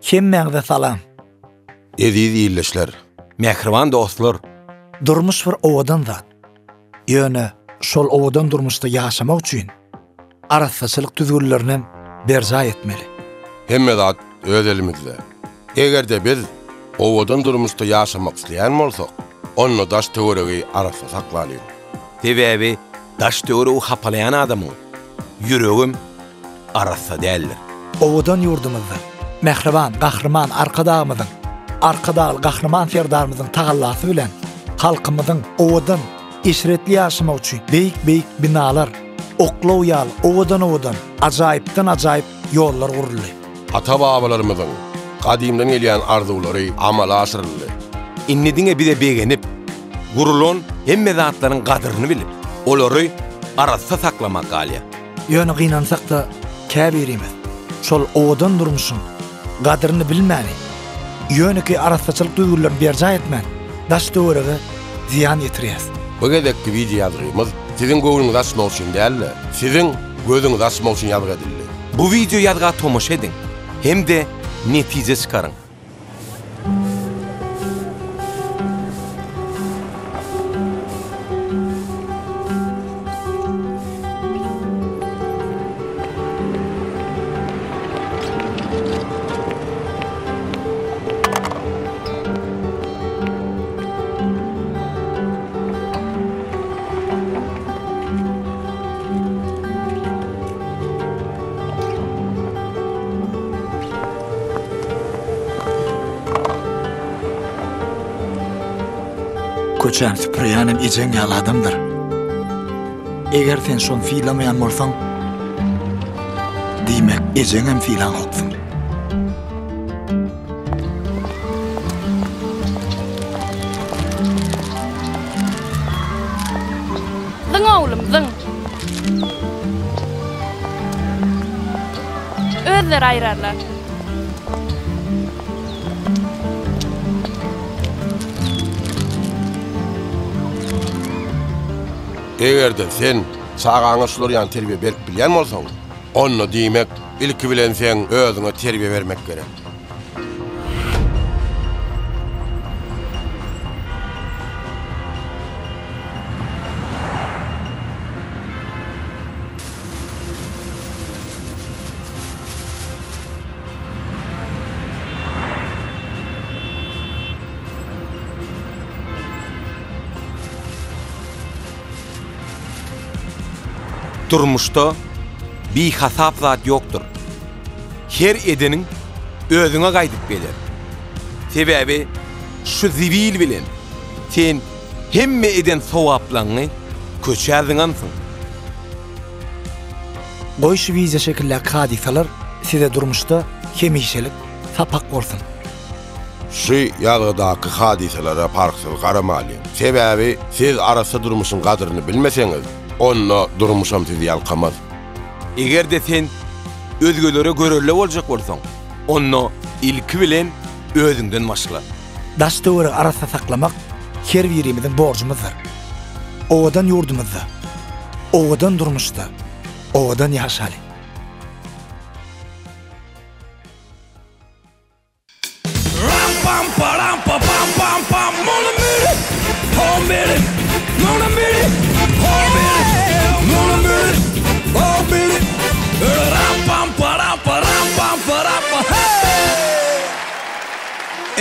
Kemmeňde salam. Eziz ýyllaşlar, Mehriban dostlar, Durmuş bir owadan zat. Ýöne şol owadan durmuşda ýaşamak üçin arassaçylyk düzgünlerine berza etmeli. hemme zat öz elimizde. Egerde biz owadan durmuşda ýaşamak isleýän bolsak, onu daş töweregi arasa saklalyk. sebebi daş töwregi hapalayan adamyň ýüregim arassa däldir. Owadan ýurdumyzda mehriban, gahrman arkadağymyzyň, arkadaly gahrman serdarymyzyň tagallasy bilen halkymyzyň owadan işretli ýaşamak üçin beýik binalar, oklaw ýaly owadan ajaýypdan ajaýyp ýollar guruldy. Ata-babalarymyzyň gadymdan gelýän arzulary amala aşyryldy. Innediňe bize begenip, gurulan hemme zatlaryň gadyryny bilip, olary arassa saklamak galýa. Ýöne gynansak da käbirimiz. Şol owadan durmuşyň gadyryny bilmäni. Ýöne ki arassaçylyk duýgularyny berja etmän. Daş töweregi ziýan ýetirýär. Bu gedekki video ýazgymyz siziň göwrüňizi açmak üçin däl, siziň gözüňizi açmak üçin ýazga edildi. Bu video ýazga tomoş ediň, hem de netije çykaryň. Köçän süpürýänem ejen ýaly adamdyr. Eger sen şonu fiýlamaýan bolsaň, diýmek ejeňem fiýlan hoksun. Zyň oglum, zyň. Özleri aýrarlar. Egerde sen sagaňa şular ýan terbiýe berip bilýän bolsaň, onu diýmek ilki bilen sen özüňe terbiýe bermek gerek. Durmuşda bir hasap zat yoktur. Her edeniň özüňe gaýdyp gelir. Sebebi şu zibil bilen sen hemme eden sowaplaňy köçäziňansyň. Goýşy wize şekilläki hadisalar size durmuşda hemişelik sapak bolsun. Şu ýalgydaky hadiselere parksyz garamaly. Sebebi siz arasa durmuşyň gadyryny bilmeseňiz, onu durmuşam sizi ýalkamaz. Eger de sen özgelere görelle boljak bolsaň, onu ilki bilen özüňden başla. Daş töweregi arasa saklamak her birimiziň borjumyzdyr. Owadan ýurdumyzda, owadan durmuşda, owadan ýaşaly. Ram pam param pa pam pam pam mona miri home miri mona miri home miri mona miri home miri ram pam param pam hey.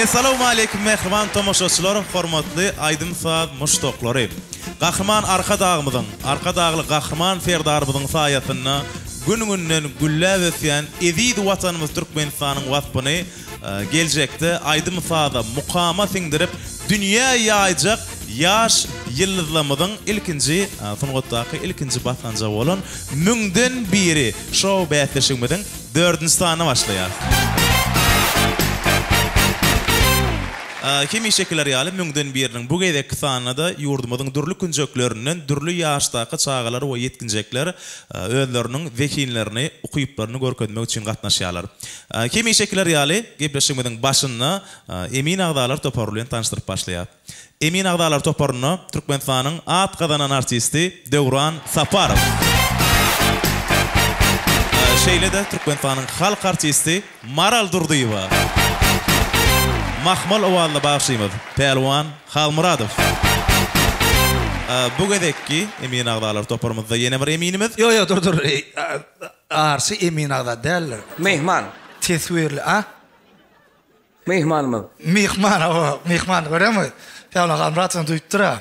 Assalamu alaykum mehriban tomoşaçylar, hormatly Aydym Saat muştoklary. Gahrman arka dağly gahrman ferdarymyzyň saýatynda gününden gülle ösýän eziz watanymyz Türkmenistanyň waspyny geljekde Aydym Saat'a mukama siňdirip dünýä ýaýjak ýaş ýyldızlamyzyň ilkinji basganjy bolan müňden biri şow bätleşigimiň 4-nji sanyna başlaýar. Kimi şekiller ýaly müňden biriniň bu gedek sanyna ýurdumyzyň dürli künjeklerinden dürli ýaşdaky çağalar we yetkinjekler özleriniň zekinlerini, ukyplaryny görkezmek üçin gatnaşýarlar. Kimi şekiller ýaly gepleşigimiň başynda Emin Agdalar toparlayan tanıştırıp başlaýar. Emin Agdalar toparyny Türkmenistanyň at gazanan artisti Dewran Saparov. Şeýle de Türkmenistanyň halk artisti Maral Durduýewa. Mahmal owalda bagşymyz. Pelwan Halmuradov. Bu gedekki Emin Agdalar toparmyzda ýene bir eminimiz. Yo dur. Arsy Emin Agda däller. Mehman. Teswirli, ha? Mehmanmyz. Mehman göremi? Pelwan Halmuradov duýtdyra.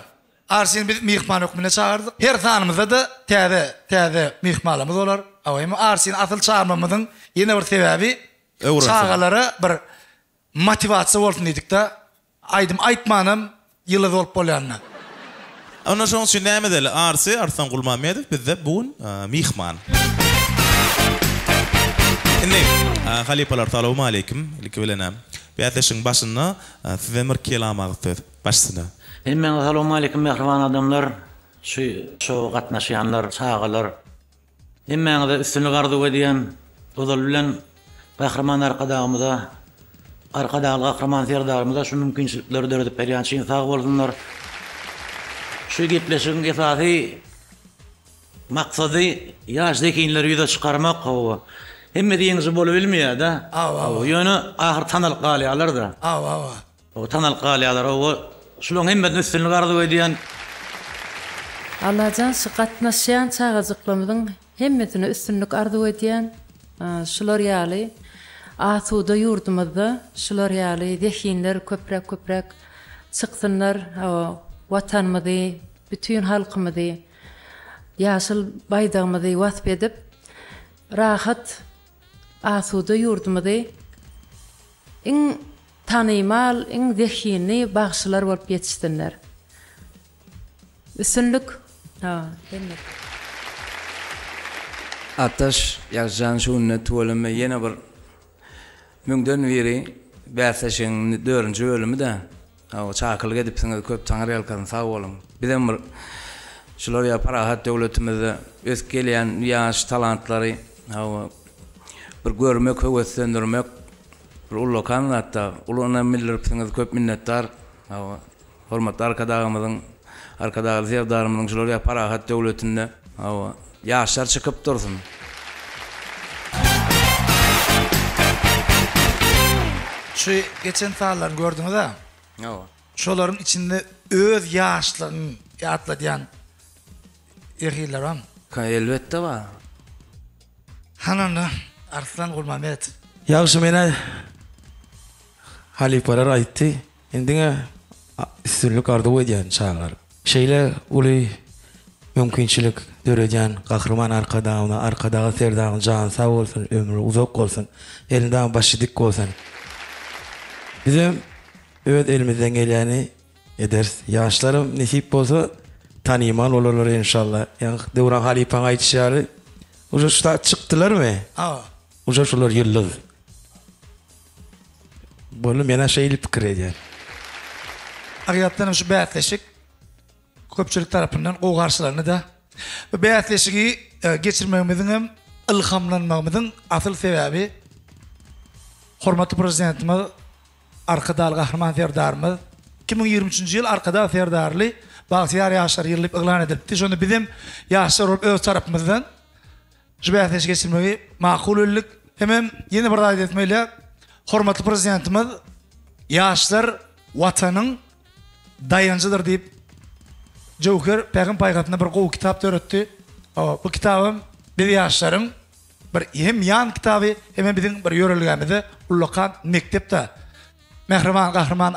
Arsyň biz mehman hökmüne çağırdyk. Her tanymyzda da täze mehmanlarymyz bolar. Awaýmy Arsyň asyl çağırmamyzyň ýene bir sebäbi çağalara bir motivasiýa bolsun diýdik de. Aýdym aýtmanam ýyly bolup bolýanna. Ona şoň üçin näme deli? Arslan Gulmamedov bizde bugün mehman. Indi halipalar salamu alaykum. Ilki bilenem. Beýatleşiň başyna size bir kelam agtyr. Başsyna. Hemen salamu alaykum mehriban adamlar, şu gatnaşýanlar, çağalar. Hemen de üstünlük arzu ediyen, ozal bilen Gahrman arkadağımıza, arkadağı Gahrman serdarımıza şu mümkünçilikleri döredip berýän şeýle sag bolsunlar. Şu gepleşiň esasy maksady ýaş zekinleri ýüze çykarmak gowy. Hemme diýeňiz bolup bilmeýär da. Ýöne ahir tanal galýalar da. O tanal galýalar o şulan hemme üstünlük arzu ediyen Allah'tan şu gatnaşýan çağajyklarymyzyň hemmesine üstünlük arzu ediyen şular ýaly asuda ýurdumyzda şular ýaly dehinler köprek çyksynlar watanymyzy, bütün halkymyzy, ýaşyl baýdagymyzy wasp edip rahat asuda ýurdumyzy iň tanymal, iň dehinli bagşylar bolup ýetişdirler. Üstünlük hemme. Ataş ýazan şunu tuwalama ýene bir müňden biri bäsleşiň 4-nji bölümi de o çakylyk edip siňiz köp taňar ýalkan sag bolun. Bizem bir şular ýaparahat döwletimizde öz gelýän ýaş talantlary bir görmek, höwetlendirmek bir ulokan hatda ulana millerip siňiz köp minnetdar. Hormatly arkadaşlarymyzyň arkadaşlar zevdarymyň şular ýaparahat döwletinde ýaşlar çykyp dursun. Şu geçen saatlar gördüňiz ha? Şolaryň içinde öz ýaşlaryny ýatladýan erkekler var. Elbette var. Hananda Arslan Gulmamedov. Ýagşy mene halipalar aýtdy. Endiňe üstünlük arzu edýän çağlar. Şeýle uly mümkinçilik döredýän Gahrman arkadagy serdagyň jany sag bolsun, ömrü uzak bolsun, elinden başy dik bolsun. Bizim öz elimizden gelýäni ederiz. Ýaşlarym nesip bolsa tanymal bolarlar inşallah. Ýa-ni Dewran halipaň aýtýary uja şuda çykdylarmy? Uja şular ýyllyd. Bunu mena şeýle pikir edýär. Hakykaten şu bätleşik köpçülik tarapyndan goýgarçylaryny da bu bätleşigi geçirmegimiziň hem ilhamlanmagymyzyň asyl sebäbi hormatly prezidentimiz Arkadaly Gahrman serdarymyz 2023-nji ýyl Arkadaly serdarly bagşyar ýaşlar ýyllyp eglan edilipdi. Şonu bizim ýaşlar öz tarapymyzdan şu bätleşigi geçirmegi makul öldük. Hem ýene bir aýt etmeýle hormatly prezidentimiz ýaşlar watanyň dayanjydyr diýip Joker Peygamber paýgatynda bir gowy kitap töretdi. Bu kitapym bir ýaşlaryň bir hem ýan kitaby hem biziň bir ýöreligimizi ullakan mektepde. Mehriban Gahrman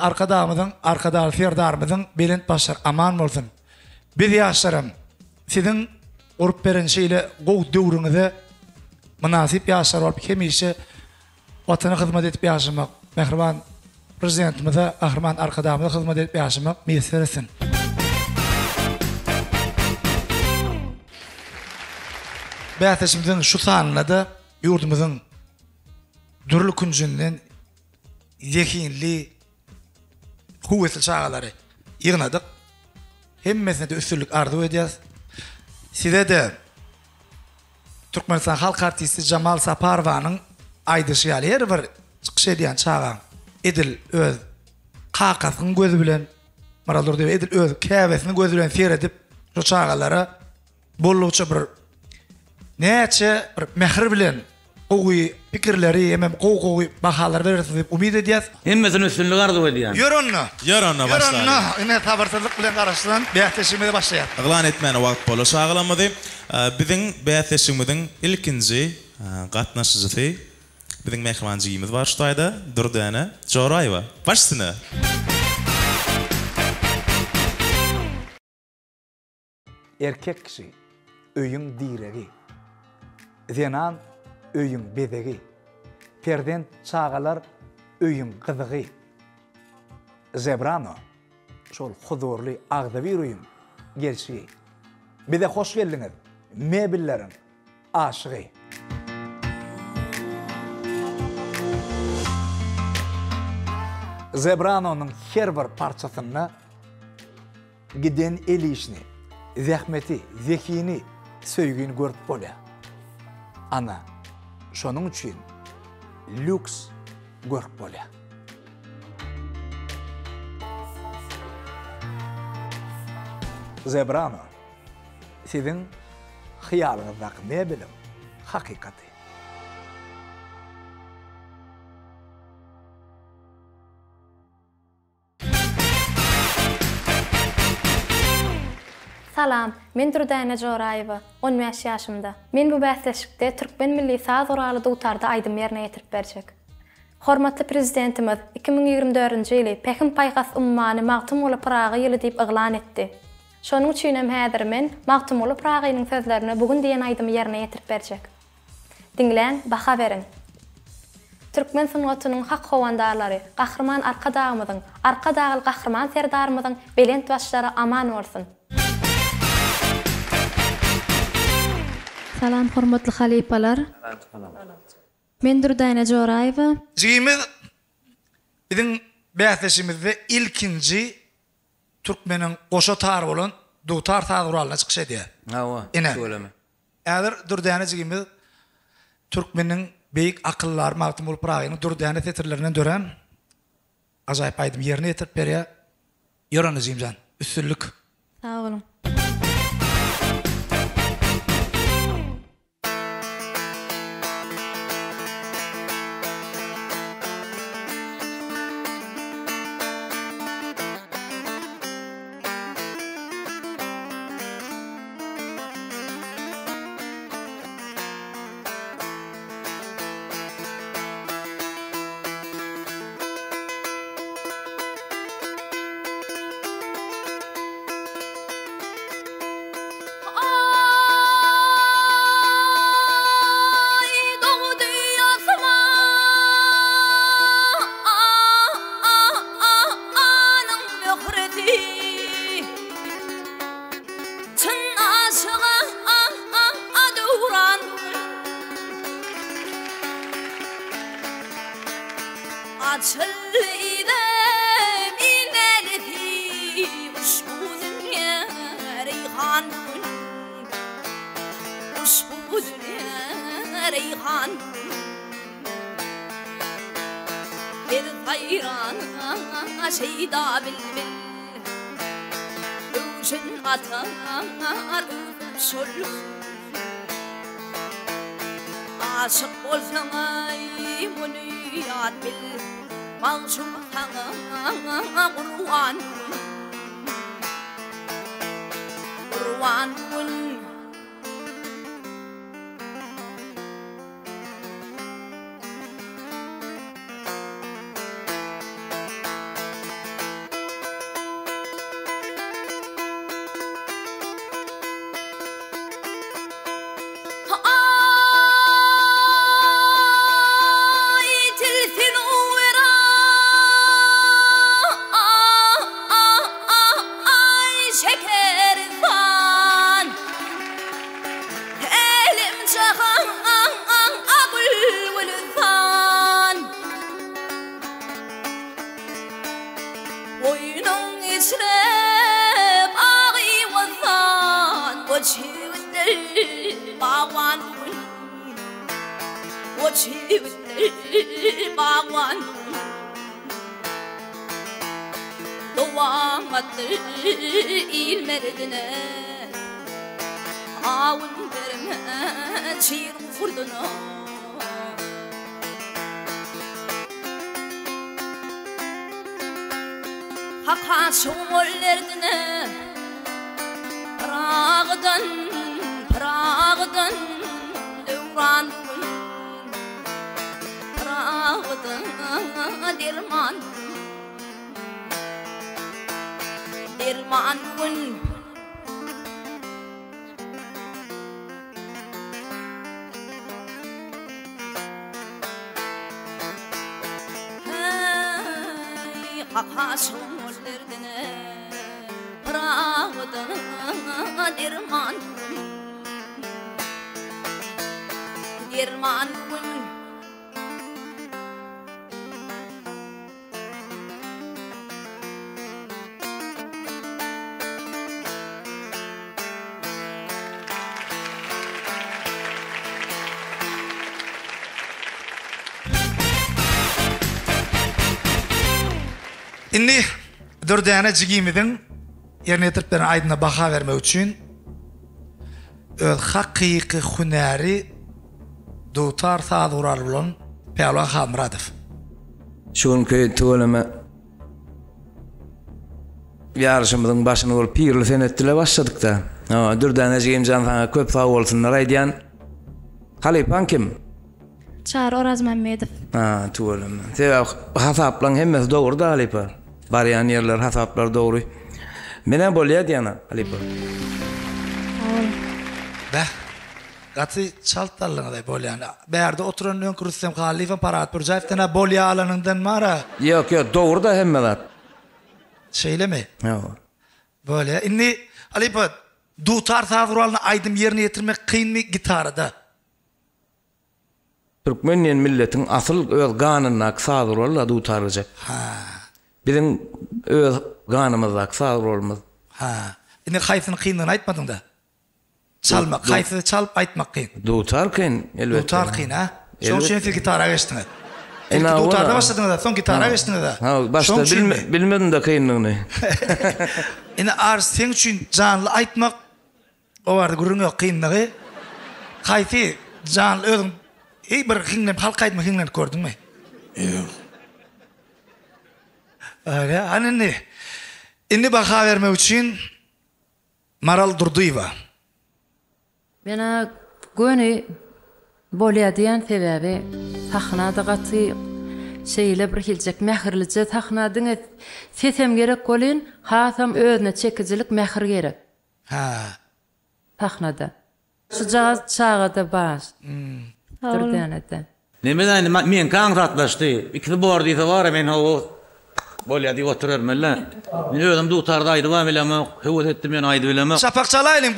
arkadaly serdarymyzyň belent başlar aman bolsun. Bir ýaşlarym siziň urup beren şeýle gowy döwrüňize münasip ýaşlar bolup hemişe watana hyzmat edip ýaşamak. Mehriban prezidentimize Gahrman arkadalyna hyzmat edip ýaşamak meýser etsin. Bäteşimizin şu sanyna da ýurdumyzyň dürli künjünden zekinli huwetli çağalary ýygnadyk. Hemmesine de üstünlük arzu edýäs. Size de Türkmenistan halk artisti Jamal Saparowanyň aýdyşy ýaly her bir çykyş edýän çağa Edil öz kakasyň gözü bilen maralar diýip Edil öz käbesini gözü bilen seredip şu çağalara bolluça bir näçe bir mehr bilen Oğuy pikirleri hem qoğuy bahalar verirsiz dep umid edýäs. Hemmesini üstünlük arzu edýän. Ýörünna başlaýar. Ine tabarsızlyk bilen garaşdyran bähteşime başlaýar. Aglan etmeni wagt bola şagılamady. Biziň bähteşigimiň ilkinji gatnaşyjy biziň mehmanjyýymyz bar şu taýda Dürdäne Joraýewa. Başsyna. Erkek kişi öýüň diregi. Zenan öýüň bedegi. Perden çağalar öýüň gyzygy. Zebrano şol huzurly agda bir öýüň gerçeği. Bir de hoş geldiňiz. Mebillerin aşığı. Zebrano'nun her bir parçasyny giden elişini, zähmeti, zekini, söýgüni görüp bolýar. Ana, şonuň üçin lüks görüp bolýar. Zebrano, siziň hyýalyňyzdaky mebilim hakykaty. Salam, men Dürdäne Joraýewa, 15 ýaşymda. Men bu bäsleşikde Türkmen milli saz oraly dutarda aýdym ýerine ýetirip berjek. Hormatly prezidentimiz 2024-nji ýyly Pekin paýgas ummany Magtymguly Praga ýyly diýip eglan etdi. Şonuň üçin hem häzir men Magtymguly Pragaýynyň sözlerini bugün diýen aýdym ýerine ýetirip berjek. Dinlen, baha berin. Türkmen sungatynyň hak howandarlary, gahrman arkadagymyzyň, arkadagyl gahrman serdarymyzyň belent başlary aman bolsun. Salam hormatly halipalar. Men Dürdäne Joraýewa. Jigimiz biziň bähteşimizde ilkinji Türkmeniň goşa tar bolan dutar taguralyna çykyş edýär. Hawa, söyleme. Äger Dürdäne jigimiz Türkmeniň beýik akyllar Magtymguly Pragynyň Dürdäne tetirlerinden dören ajaýyp aýdym ýerine ýetirip berýär. Ýörany jigimjan, üstünlük. Sağ olun. Aşık bolsaň ay muniyat bil Mağşum taňa Qur'an il merdine avun verme çir vurdunu haka şollerdine Prağdan devran Prağdan dirman gün haka şollerdine Prağdan dirman gün Inni dördäne jigimidin yerine yetirip beren aydına baha verme üçün öz haqiqi hunari dutar sadurar bulan Pehliwan Hamradov. Şonky töleme yarışymyzyň başyny bolup pirli senetdile başladyk da. Dördäne jigimjan sana köp sag bolsunlar aýdýan. Halipan kim? Çar Oraz Memedov. Töleme. Sebäp hasaplaryň hemmesi dogry da Halipa. Baryan yerler hasaplar dogry. Mene bolýar diýana Halipa. Gatı çaltallyňa da bolýan. Bärde oturan öňkürsem Halifa Parat Burjaýewden bolýa alanyndan mara. Ýok, dogry da hemme zat. Şeýlemi? Ýok. Bolýa. Inni Halipa dutar saguralyny aýdym ýerine ýetirmek kynmy gitarada. Türkmeniýen milletiň asyl öz ganyna saguraly dutarjak. Bizim öz ganymyzda saguralymyz. Inni haýsyny kynlygyny aýtmadyň da. Çalmak, haýsy çalyp aýtmak kyn. Dutar kyn, elbetde. Dutar kyn, ha? Şoň üçin siz gitara geçdiňiz. Dutarda başladyňyz da, soň gitara geçdiňiz da. Başda bilmedim de kynlygyny. Ine ar sen üçin janly aýtmak o barda gurrun ýok kynlygy. Haýsy janly özüň bir kynlen halka aýtmak kynlen gördüňmi? Ýok. Öyle, anne. Inni baha vermek üçün Maral Durduýewa. Mena göni bolýadýan sebäbi sahnada gaty şeýle bir hiljek mähirlice sahnadyň sesem gerek bolýan, hasam özüne çekijilik mähir gerek. Sahnada. Şu jaz çağada baş. Dördänede. Nemeden men kaň ratlaşdy. Ikisi bor diýse bar men o bolýady oturarmylar. Men özüm dutarda aýdy wa bilemem, howat etdim men aýdy bilemem. Şapak çalaýlyň,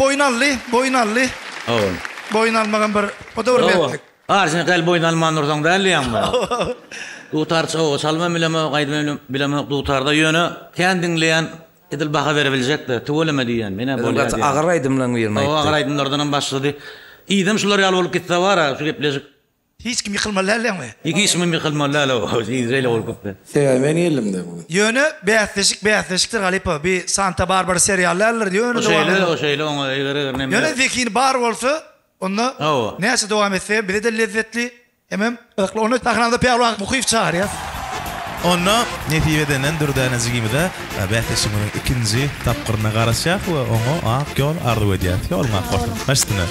boýnally. Boýnalmagan bir o da urmetlik. Sen gal boýnalman ursaň dälýärmi? Dutar çalma bilemem, aýdy bilemem dutarda ýöne kendiňleýän edil baha berebiljekdir. Töweleme diýen. Mene bolýar. Agaraýdymlaň ýerine aýtdy. Agaraýdymlardan başlady. Ýdym şular ýaly bolup gitse bara, şu gepleşik. Hiç kim yıkılmalarlar. Hiç kim yıkılmalarlar. İzrail olup. Ben elimde bugün. Yönü beyazleşiktir galiba. Bir Santa Barbara seriallerler diyor. O şeyle ona yönü zekini bar olsa onu neyse devam etse bir de lezzetli. Hemen onu tahnada Pehliwan muhif çağır ya. Onu netiveden dördäne jigimide bähteşimiň ikinji tapqyryna garaşýak we oňa akyol ardy edýär. Olmak bolsun. Başdyna.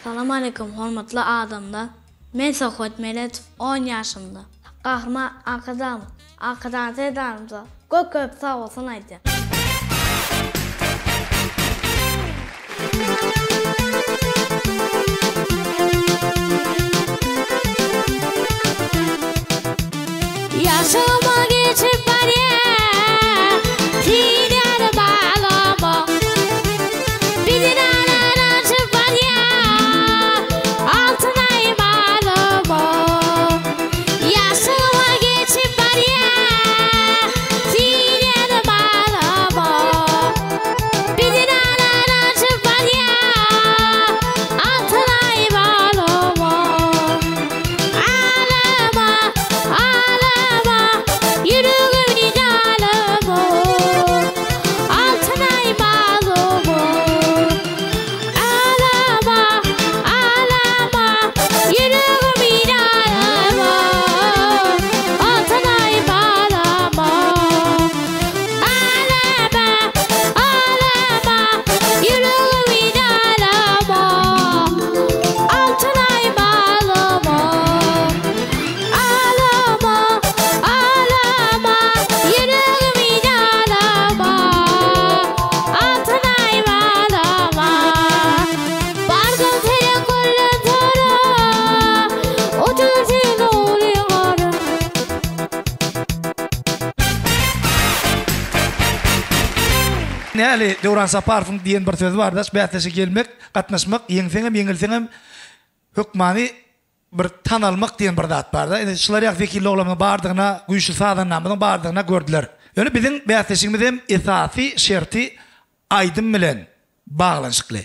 Assalamu alaikum hormatly adamlar. Men Sohbat Meletov 10 ýaşymda. Gahrman arkadan tedarymda. Köp sag bolsun aýdy. Yaşama geçip bariyar Tirar bağlama Bidinar açıp bariyar Altınay bağlama Yaşama geçip bariyar Tirar bağlama näli Döwran Saparowyň diýen bir sözi bar da, bätesi gelmek, gatnaşmak, ýeňseňem, ýeňilseňem hökmany bir tanalmak diýen bir zat bar da. Şular ýa wekilli oglamyň bardygyna, güýçli sadanamyň bardygyna gördüler. Ýöne biziň bätesiňimiz hem esasy şerti aýdym bilen baglanşykly.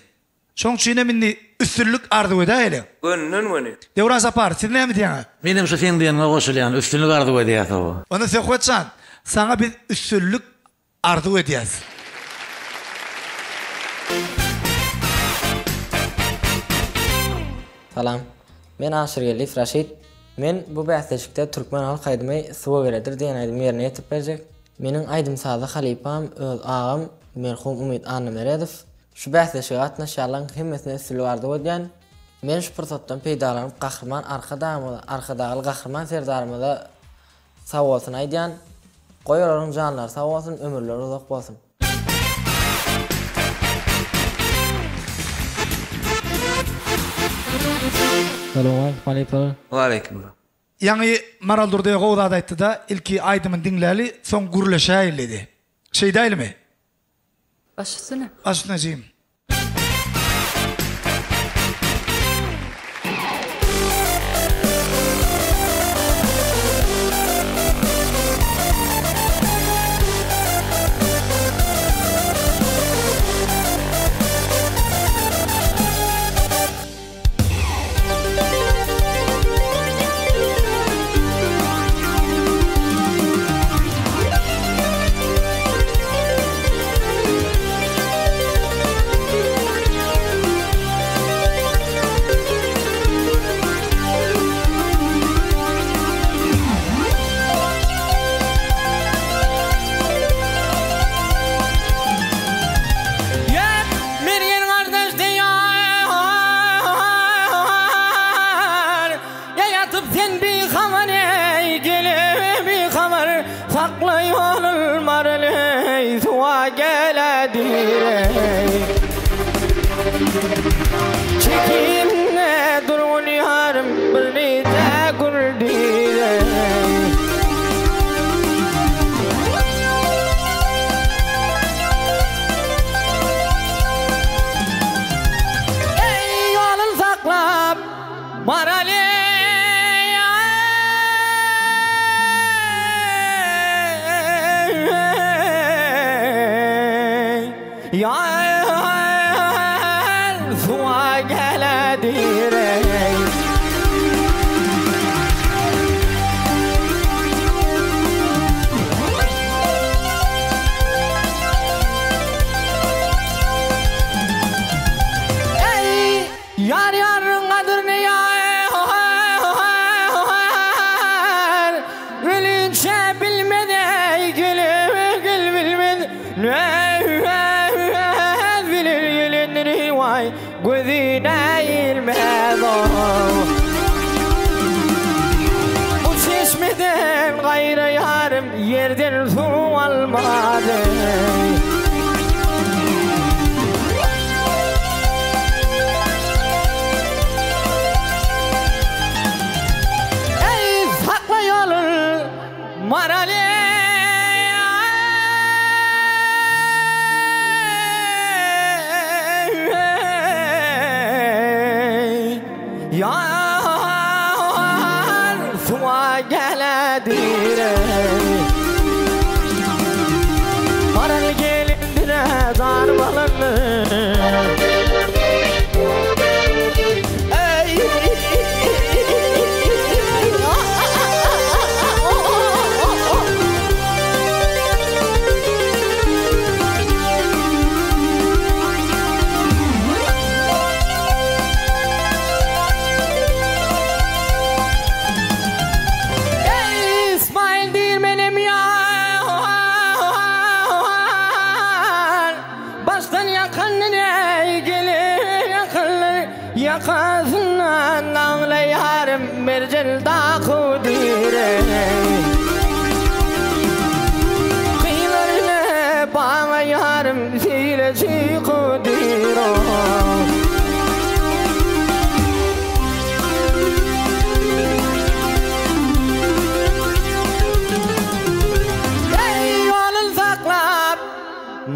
Şoň üçin minni üstünlük arzu edäýeli. Gönlün. Döwran Saparow, siz näme diýäňiz? Menim şu sen diýen goşulýan üstünlük arzu edýär o. Onu sen koçsan, sana biz üstünlük arzu edýäs. Salam. Men Aşyrgelif Raşid. Men bu bäsleşikde Türkmen halk aýdymy Swageradir diýen aýdym ýerine ýetip berjek. Meniň aýdym sazy halypam, öz agam merhum Umid Annemeredow. Şu bäsleşige gatnaşýarlaryň hemmesine üstünlük arzu edýän. Men şu pursatdan peýdalanyp gahrman arkadagy gahrman serdarymyza sag bolsun aýdýan. Goýalaryň janlary sag bolsun, ömürleri uzak bolsun. Assalamu alaykum. Wa alaykum. Ýa-ni Maraldurda gowda aýtdy da, ilki aýdymyň dinläli, soň gurlaşaýyldy. Şey diýilmi? Başysyna. Başysyna jym.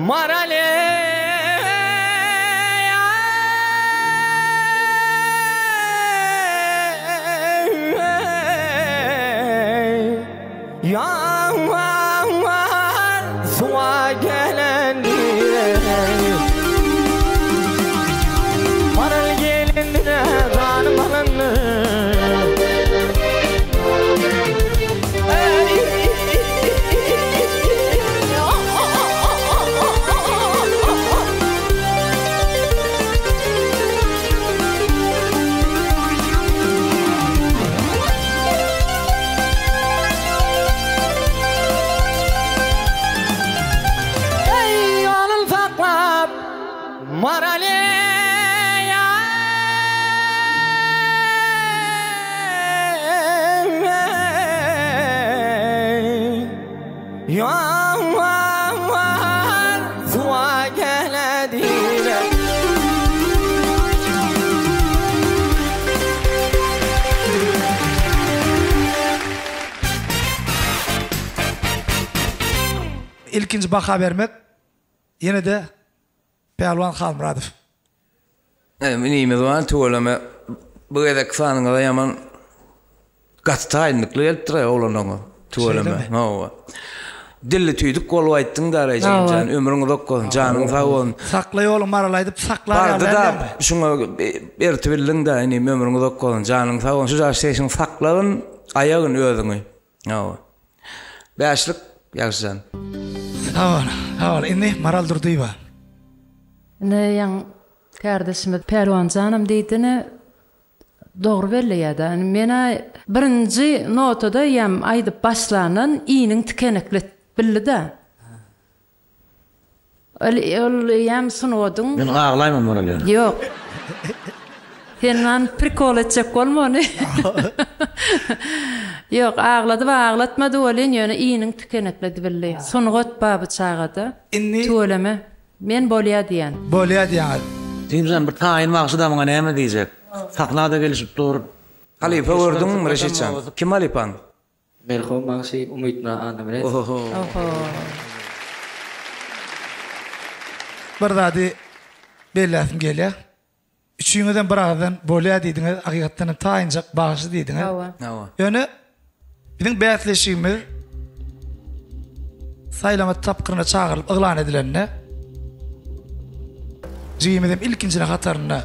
Marale ilkinci baka vermek yine de Pehliwan Halmuradov. Minimiz var tuolama bu edek fanıňa da yaman gattaýynlykly eltire olanňa tuolama. Hawa. Dilli tüýdük gol aýtdyň da jan ömrüňi dokko janyň sag bolsun. Saklaý oğlum maralaydyp saklar da şuňa bertibildiň da indi ömrüňi dokko janyň sag bolsun. Şu jaşyň saklagyn aýagyň özüňi. Hawa. Bäşlik ýagşan. Hawa indi maral durdyba. Ne yan kardeşimiz Pehliwan janım diýdini dogry belleýär. Mena birinji notada ýam aýdyp başlanan iňiň tikenekli bildi-de. Ol ýam sunodyň. Men ağlaýmam mara. Ýok. Senan prikol etjek bolmany. Ýok, ağlatmady bolýan ýöne iňiň tikenekli bildi. Sunugot baby çağada. Tuolama men bolýar diýen. Bolýar diýen. Diýmsen bir taýyn maksada maňa näme diýjek? Saklada gelişip dur. Halipa gördün mü Reşitcan? Kim Halipan? Merhum maksy Umit Anamret. Oho. Bir zady belläsim gelýär. Üçüňizden biradan bolýar diýdiňiz, hakykatdan taýynjak bagyşy diýdiňiz. Hawa. Ýöne biziň bäsleşigimiz saýlama tapkyryna çağırılyp yglan edilende jigimizem ilkinjine hataryna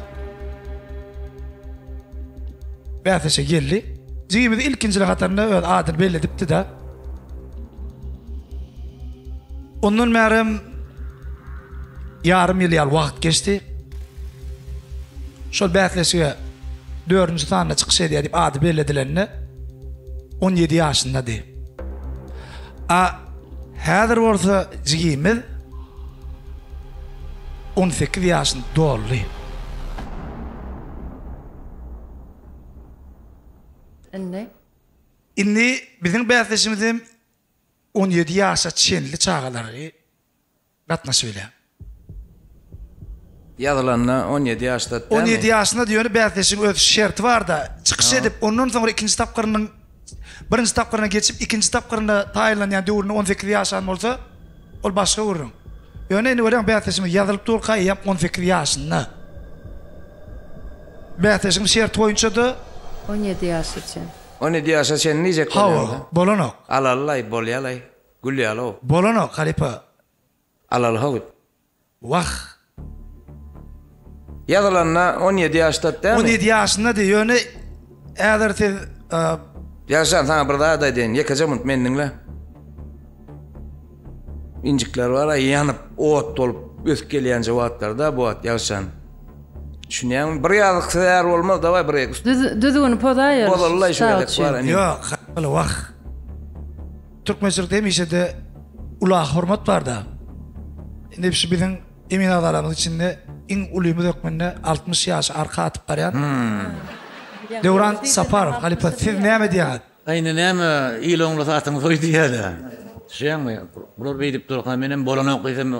bäsleşe geldi. Jigimiz ilkinjine hataryna adyny belli edipdi da. Ondan merem yarım ýyl wagt geçdi. Şol bäsleşige 4-nji sanyna çykyş edýär diýip ady belli edilende 17 ýaşyndady. Häzir bolsa jigimiz 18 ýaşynda doldy. Indi biziň bäsleşimizem 17 ýaşa çenli çağalary gatnaşyplar. Ýazylanna 17 ýaşda. 17 ýaşynda diýeni bäsleşiň öz şerti bar da. Çykyş edip ondan soňra ikinji tapgyrynyň birinji tapgyryna geçip ikinji tapgyryna taýlanýan döwrüne 18 ýaşan bolsa, ol başga urun. Ýöne indi ölen bäsleşim ýazylyp durýar ýap 18 ýaşynda. Bäsleşiň şerti boýunça da 17 ýaşaça. 17 ýaşa sen nice bolýar? Bolanok. Alalay, bolýalay, gülýalo. Bolanok, Halipa. Alal hawt. Wah. Ýazylanna 17 ýaşda dämi? 17 ýaşynda diýeni äder siz ýaşan sana bir daha da diýen, ýekajam mendiňle. İncikler var, ýanyp ot dolup ösüp gelýän jawatlarda bu at ýaşan. Şunyan bir ýazık sär bolmaz da bir ýek. Düzgün podaýar. Bolallay şu ýerek bar. Ýok, wah. Türkmençilikde hemişe ula hormat bar da. Indi şu biziň emin adalarymyz içinde iň ulymy dökmende 60 ýaş arka atyp barýan. Devran Saparov, Halipa, siz näme diýär? Aýna näme ýylyňla satyň soý diýär. Şeňmi? Bular beýdip durýan menen bolanyk ýsem.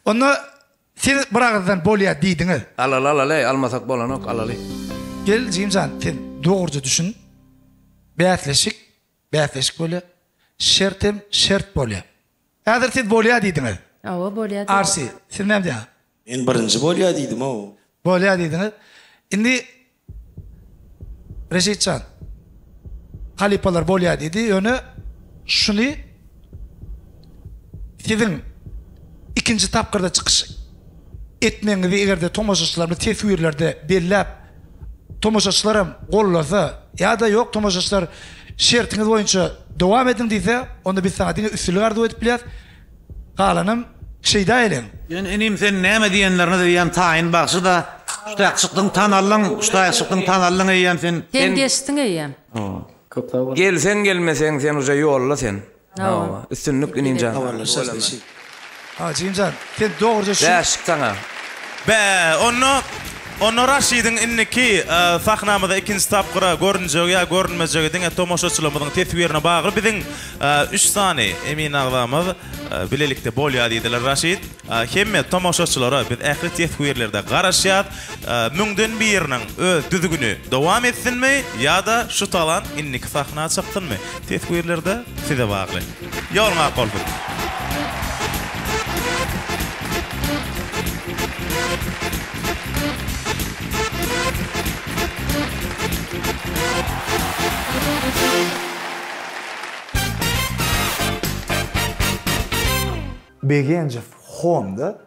Onda siz biragdan bolýar diýdiňiz. Alalay, almasak bolanyk alalay. Gel Jimjan, sen dogry düşün. Bäsleşik bolýar. Şertim şert bolýar. Häzir siz bolýar diýdiňiz. Awa bolýar. Arsi, siz näme diýär? Men birinji bolýar diýdim o. Bolýar diýdiňiz. Indi Reşitcan, Halipalar bolýar diýdi, ýöne şuny siziň ikinji tapgyrda çykyş etmeňizi egerde tomoşaçylar bilen teswirlerde belläp tomoşaçylarym gollasa ýa-da ýok tomoşaçylar şertiňiz boýunça dowam edin diýse, onda biz sana diňe üstünlük arzu edip bilýär. Galanym şeyda elen. Ýöne enim sen näme diýenlerine diýen taýyn baksy da ştaýçykyň tanalyň, ştaýçykyň tanalyň eýen sen. Sen geçdiň eýem. Gelsen gelmesen sen uja ýolla sen. Üstünlük inimjan. Jimjan, sen dogry şu. Bäşik sana. Onu Raşid'in inniki sahnamada ikinci tapqıra görünjegi görünmejegi diňe tomoşaçylarymyzyň teswirine bagly biziň 3 sany emin agdamyz bilelikde bolýar diýdiler Raşid. Hemme tomoşaçylara biz ähli teswirlerde garaşýar, müňden biriniň öz düzgünü dowam etsinmi ýa-da şu talan inniki sahna çykdynmy? Teswirlerde size bagly. Ýolma golput. Begencev Home'da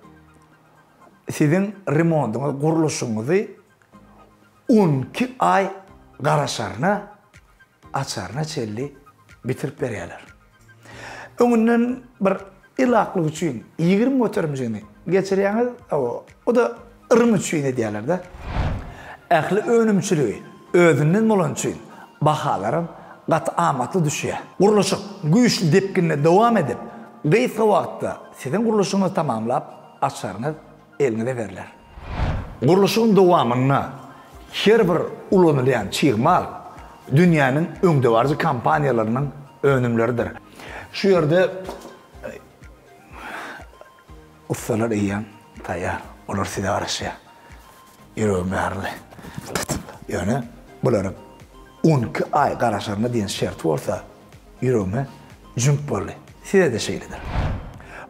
sizin remontuňyz, guruluşuňyzy 12 ay garaşarna, açarna çelli bitirip berýärler. Öňünden bir ilaqlyk üçin 20 motorumyzyny geçirýäňiz, o da ırım üçin edýärler da. Ähli önümçüligi özünden bolan üçin bahalarym gat amatly düşýär. Guruluşy güýçli depkinne dowam edip, gysga wagtda sizin guruluşuňyzy tamamlap, açarny elinize verirler. Guruluşyň dowamyna her bir ulanylýan çyğmal dünýäniň öňde barjy kompaniýalarynyň önümleridir. Şu ýerde ustalar iýen taýýar, olar side garaşýar. Ýüregim bärli. Ýöne bularym 12 ay garaşaryna diýen şert bolsa, ýüregime jünk boldy. Side de şeýledir.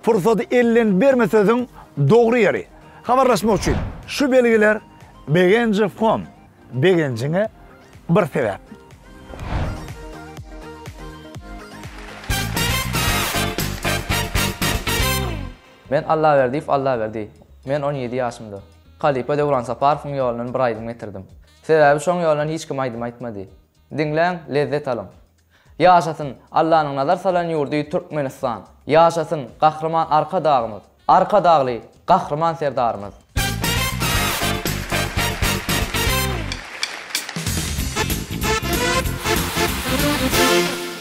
Fursaty elden bermeseň dogry ýeri. Habarlaşmak üçin şu belgiler Begencev Home begençiňe bir sebäp. Men Allah verdi. Men 17 ýaşymda. Halipa Dewran Saparowyň ýolunyň bir aýdym getirdim. Sebäbi şoň ýoldan hiç kim aýdym aýtmady. Dinleň, lezzet alın. Ýaşasyn Allahyň nazar salan ýurdy Türkmenistan. Ýaşasyn gahrman arka dağymyz. Arka dağly gahrman serdarymyz.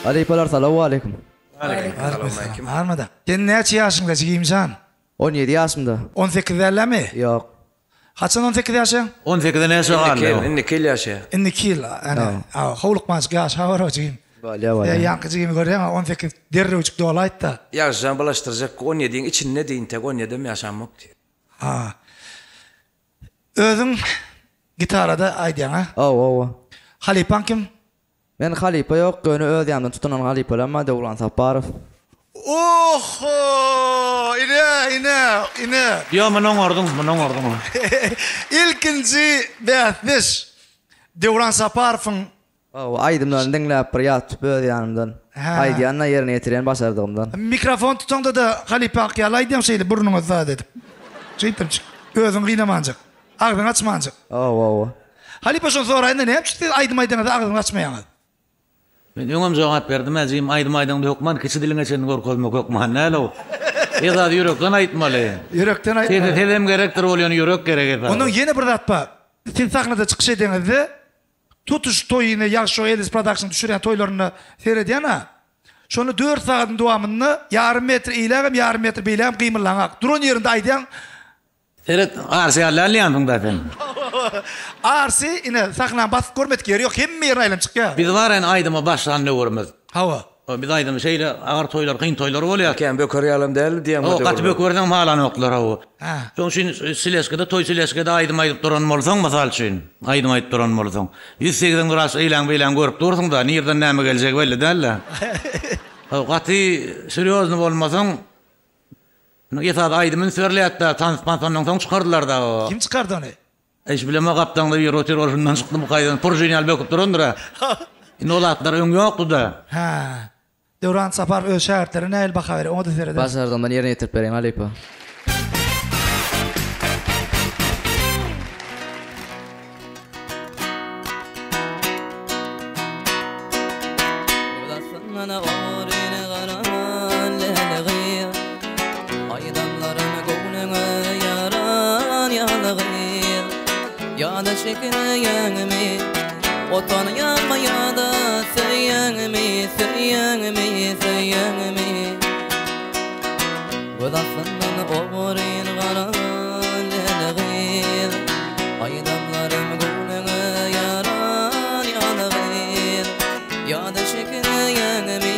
Aleykolar salamu aleykum. Aleyküm. Harmada. Sen näçe ýaşyňda jigimsan? 17 ýaşymda. 18-dämi? Ýok. Haçan 18 ýaşy? 18-de näçe ýaşy? 12 ýaşy. 12 ýyl. Ana, howluk maçky ýaş hawara jigim. Balya. Ýanky jigim görýän 18 derrewçik dolaýtda. Ýaşan bulaşdyrjak 17-iň içinde diýin tek 17-de ýaşanmak diýer. Ha. Özüň gitarada aýdýan ha? Awa. Halipan kim? Men halipa ýok, göni öz ýanymdan tutunan halipalanma Dewran Saparow. Oho! Ine. Yo, men oňardym. İlkinci bähtis Dewran Saparowyň aýdymdan diňläp bir ýatyp öz ýanymdan. Aýdýanyna ýerine ýetirýän başardygymdan. Mikrofon tutanda da halipa ýalaýdym şeýle burnuňy zat edip. Çeýtdim. Özüň gynamancak. Agdyň açmancak. Awa. Halipa şol soraýynda näme çıkdy? Aýdym-aýdyňda agdyň açmaýaňyz. Men öňüm jogap berdim, äjim aýdym-aýdyňda hokman, keçi diliňe çen gorkozmak hokman, näle o. Ýa-da ýürekden aýtmaly. Ýürekden aýtmaly. Telem gerekdir bolýan ýürek gerek eder. Onuň ýene bir zat bar. Sen sahnada çykyş ediňizde tutuş toýyny ýaşy Elis Production düşürýän toýlaryny seredýän. Şonu 4 sagatyň dowamyny ýarym metr ilegim, ýarym metr beýlegim gymyrlaňak. Duran ýerinde aýdýan. Seret arsi alýandyň daten. Arsi ine sahna basyp görmek geri ýok, hemme ýer aýlanyp çykýar. Biz baren aýdyma başlandy görmez. Hawa. Biz aýdym şeýle agar toýlar, kyn toýlar bolýar. Ken böker ýalym däl diýen o. Gaty bökerden malan oklar o. Şoň şin Sileskede toý Sileskede aýdym aýdyp duran bolsaň, mysal üçin, aýdym aýdyp duran bolsaň. 108-den gras eýlen görüp dursaň da nerden näme geljek belli däl. Gaty seriozny bolmasaň, ýa-da aýdymyň sörleýärde tanışmandan soň çykardylar da o. Kim çykardy ony? Eş bileme gapdan da bir rotor orjundan çykdy bu gaýdan porjenial böküp durandyra. Ine olatlar öň ýokdy da. Ha. Dewran Saparow öz şähertlerine näil baka berer, oňa da seredi. Başardymdan ýerine ýetirip bereň Halipa. Otan yanmayada söýäňmi Godasyndan oğryn garan lelgir Aýdamlarym gönüňe yaran ýalgir Ýa-da şeýleňmi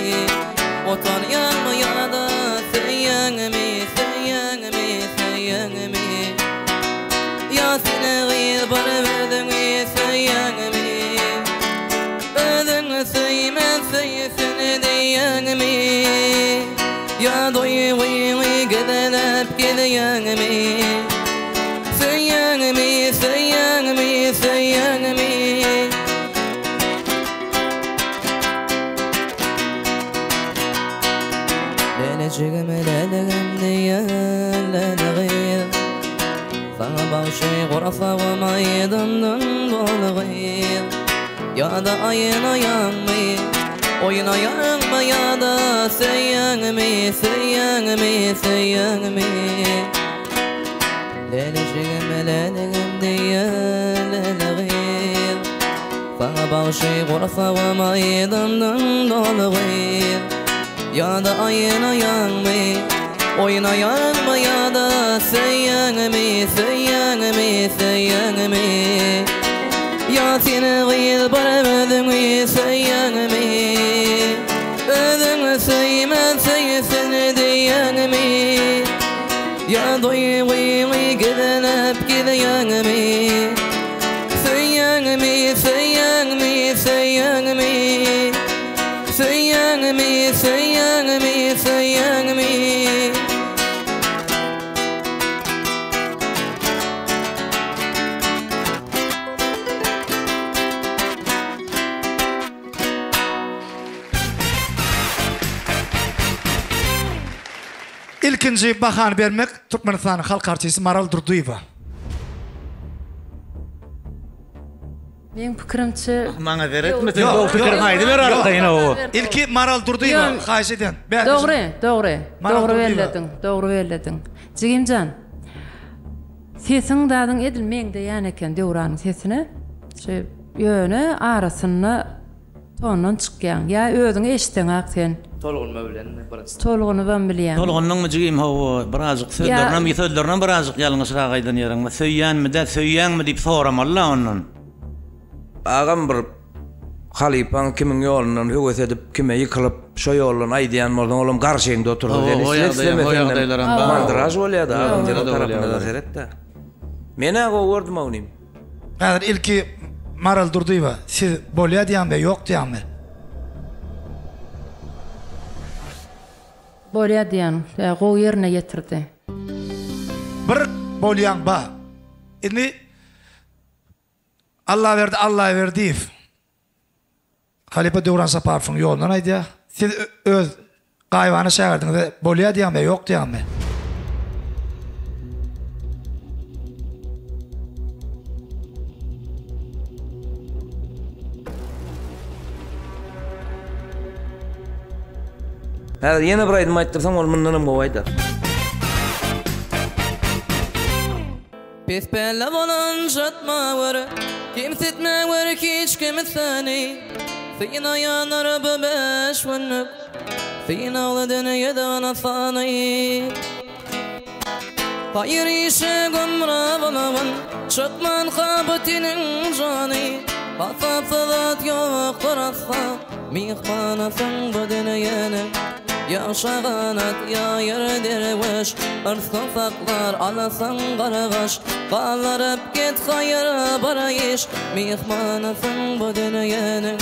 Otan yanmayada söýäňmi Ýa seni gyýyp bar berdiňmi söýäňmi Ya doyuy gedelep gideýäňmi söýäňmi Belecigime delegim Gurafa ve maydandan dolğayır Ya da ayına yanmayı Oyuna yanma ya da Seyyangmi, seyyangmi, seyyangmi Lelişigim, lelişigim diye lelğir Bana bağışıy gurafa ve maydandan dolğayır Ya da ayına yanmayı Oyuna yanma ya da Seyyangmi, seyyangmi, seyyangmi Ya seni gıyıl barabadın seyyangmi Ödün seymen seyyesini diyangmi Ya doyu gıyıl gidenip gidiyangmi Seyyangmi, seyyangmi, seyyangmi Seyyangmi, seyyangmi, seyyangmi İlkinci bahan vermek Türkmenistan'ın halk artisti Maral Durduyeva. Men pikirimçe Maňa beretmesin bu pikirini aýdy ber arkaýyna o. İlki Maral Durduyeva haýy eden. Dogry belledin. Jigimjan. Sesiň dadyň edilmeýände ýa-ni eken döwranyň sesine. Şey ýöne arasyna tondan çykýan. Ya özüň eşitdiň sen. Tolgunma bilen birinçi. Tolguny ben bilýän. Tolgunnyň jigim hawa birazjyk sözlerine birazjyk ýalňyşraga aýdan ýerine. Söýýänmi diýip soramalla ondan. Ağam bir halipan kimin ýolundan höwes edip kime ýykylyp şo ýoldan aýdýan boldan olam garşyňda oturdy. Mandraj bolýar da, jana tarapynda seretde. Mene go gördüm oňym. Häzir ilki Maral Durduyeva siz bolýar diýänmi, ýok diýänmi? Bolýar diýän, go ýerine ýetirdi. Bir bolýan ba. Indi Allah verdi. Halipa Döwran Saparowyň ýolundan aýdýar. Siz öz gaýwany şäherdiňizde bolýar diýänmi, ýok diýänmi? Häzir ýene bir aýdym aýtdyrsaň ol mundanam gowaýdar. Pesbelle bolan jatma wara kimsetme wara hiç kimi sani Fina yanar bebeş wanıp Fina oladana yadana sani Hayır işe gumra balavan Çatman khabatinin jani Basap salat yok tarafsa Mihmanasın badana yana Yaşaganat ya yer derweş Arslan saklar alasan garagaş Qalarıp git hayır barayış Mihmanasın bu dünyanın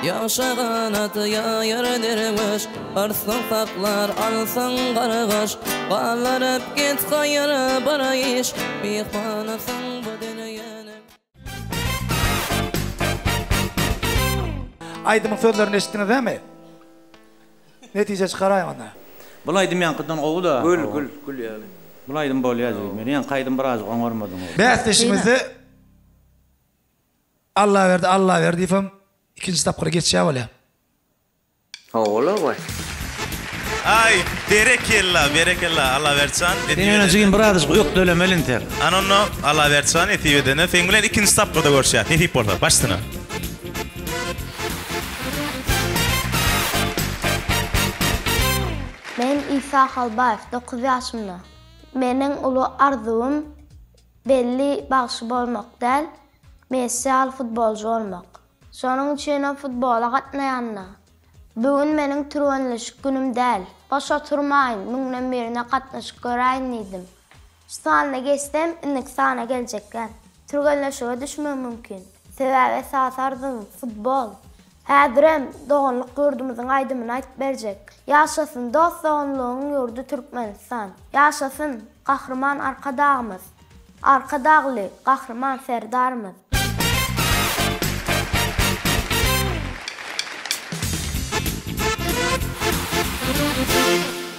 Yaşaganat ya yer derweş Arslan saklar alasan garagaş Qalarıp git hayır barayış Mihmanasın bu dünyanın Aydymyň sözlerini eşitdiňiz dämi? Netije çıkaraýym onda. Bulaýdym ýankydan gowy da. Gül ýaly. Bulaýdym bolýar. Men ýan gaýdym biraz oňarmadym. Bäsleşimizi Allah verdi ifam ikinci tapgyra geçýär bolýar. Ola goý. Ay, berekella Allah verçan. Ene jigim biraz ýok dölemelinter. Anonno Allah verçan etiýedene. Feň bilen ikinji tapgyrda görüşýär. Ne diýip boldy? Başdyna. Men İsa Halbaev, 9 ýaşymda. Meniň uly arzum belli bagşy bolmak däl, mesial futbolcu olmak. Şonuň üçin futbola gatnaýanna. Bugün meniň türenleşik günüm däl. Başa turmaýyn, müňden birine gatnaşyp göräýin diýdim. Sana geçsem, indik sana geljekler. Türenleşige düşmem mümkin. Sebäbi esas arzum futbol. Häzirem doganlyk ýurdumyzyň aýdymyny aýtyp berjek. Ýaşasyn dost doganlygyň ýurdu Türkmenistan. Ýaşasyn gahrman arkadagymyz. Arkadagly gahrman serdarymyz.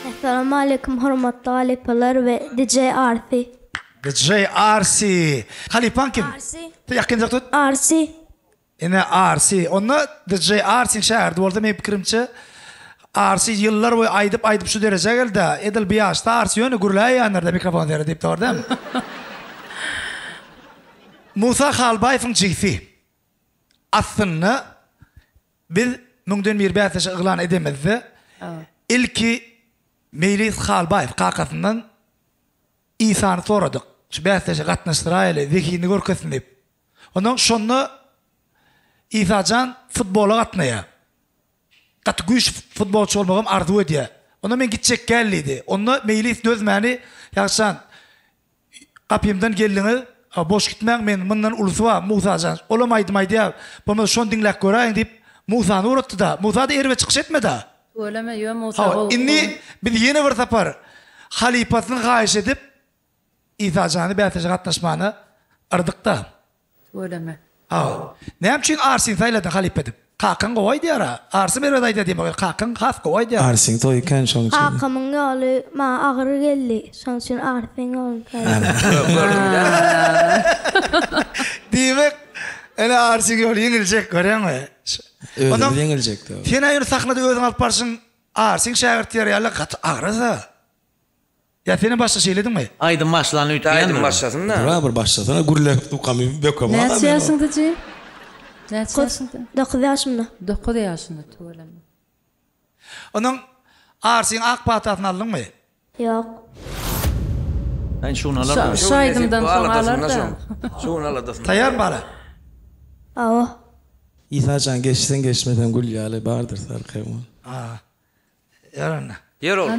Assalamu alaykum hormatly galepalar we DJ Arfi. DJ Arsi. Halipan kim? Arsi. Yakın tut. Arsi. Ene Arsi. Onu DJ Arsi'nin şairdi. Orada benim fikrimçe Arsi yıllar boyu aydıp şu derece geldi. Edil bir yaşta Arsi yönü gurulaya yanırdı mikrofon verdi deyip de orada mı? Musa Halbayev'in cifi. Aslında biz müngden bir bäsleşe ıglan edemezdi. İlki Meylis Halbayev kakasından İsa'nı soradık. Şu bäsleşe gatnaşdyrayly, zekini görkesin deyip. Ondan şonu İsa'can futbola gatnaya. Gat güç futbolçu olmagam arzu ediyor. Ona men gitjek gelliydi. Onu Meylis dözmäni ýagşan kapymdan geldiňi boş gitmäň men mundan ulusuwa Musajan. Olamaydymaydy ýa. Bolmasa şonu dinläp göräň diýip Musany uratdy da. Musa da erbe çykyş etmedi. Öleme ýa Musa. Inni biz ýene bir tapar halipasyny gaýyş edip İsa'jany bäsleşe gatnaşmany ardykda. Öleme. Näme üçin Arsin saýladyn halip edip? Kakan goýdy ýara. Arsin berdi aýdy diýip, kakan has goýdy ýara. Arsin toý kan şoň. Kakamyň ýoly ma agyr geldi. Şoň üçin Arsin ol. Diýmek, ene Arsin ýoly ýeňiljek göreňmi? Ondan ýeňiljekdi. Sen aýyny sahnada özüň alyp barşyň Arsin şagirdleri ýaly gat agrasa. Ya seni başla şeyledin mi? Aydın başlanı ütken mi? Aydın başlasın da. Beraber başlasana gurulap tukamı bekam. Ne yaşında ci? Ne yaşında? 9 yaşında. 9 yaşında tuğulam. Onun Arsin Akbatat'ını aldın mı? Yok. Ben şunu alırdım. Şaydımdan sonra alırdım. Şunu alırdım. Tayar mı ala? Awa. İsacan geçsen geçmeden gül yalı bardır sarkayım. Yarın. Yerol.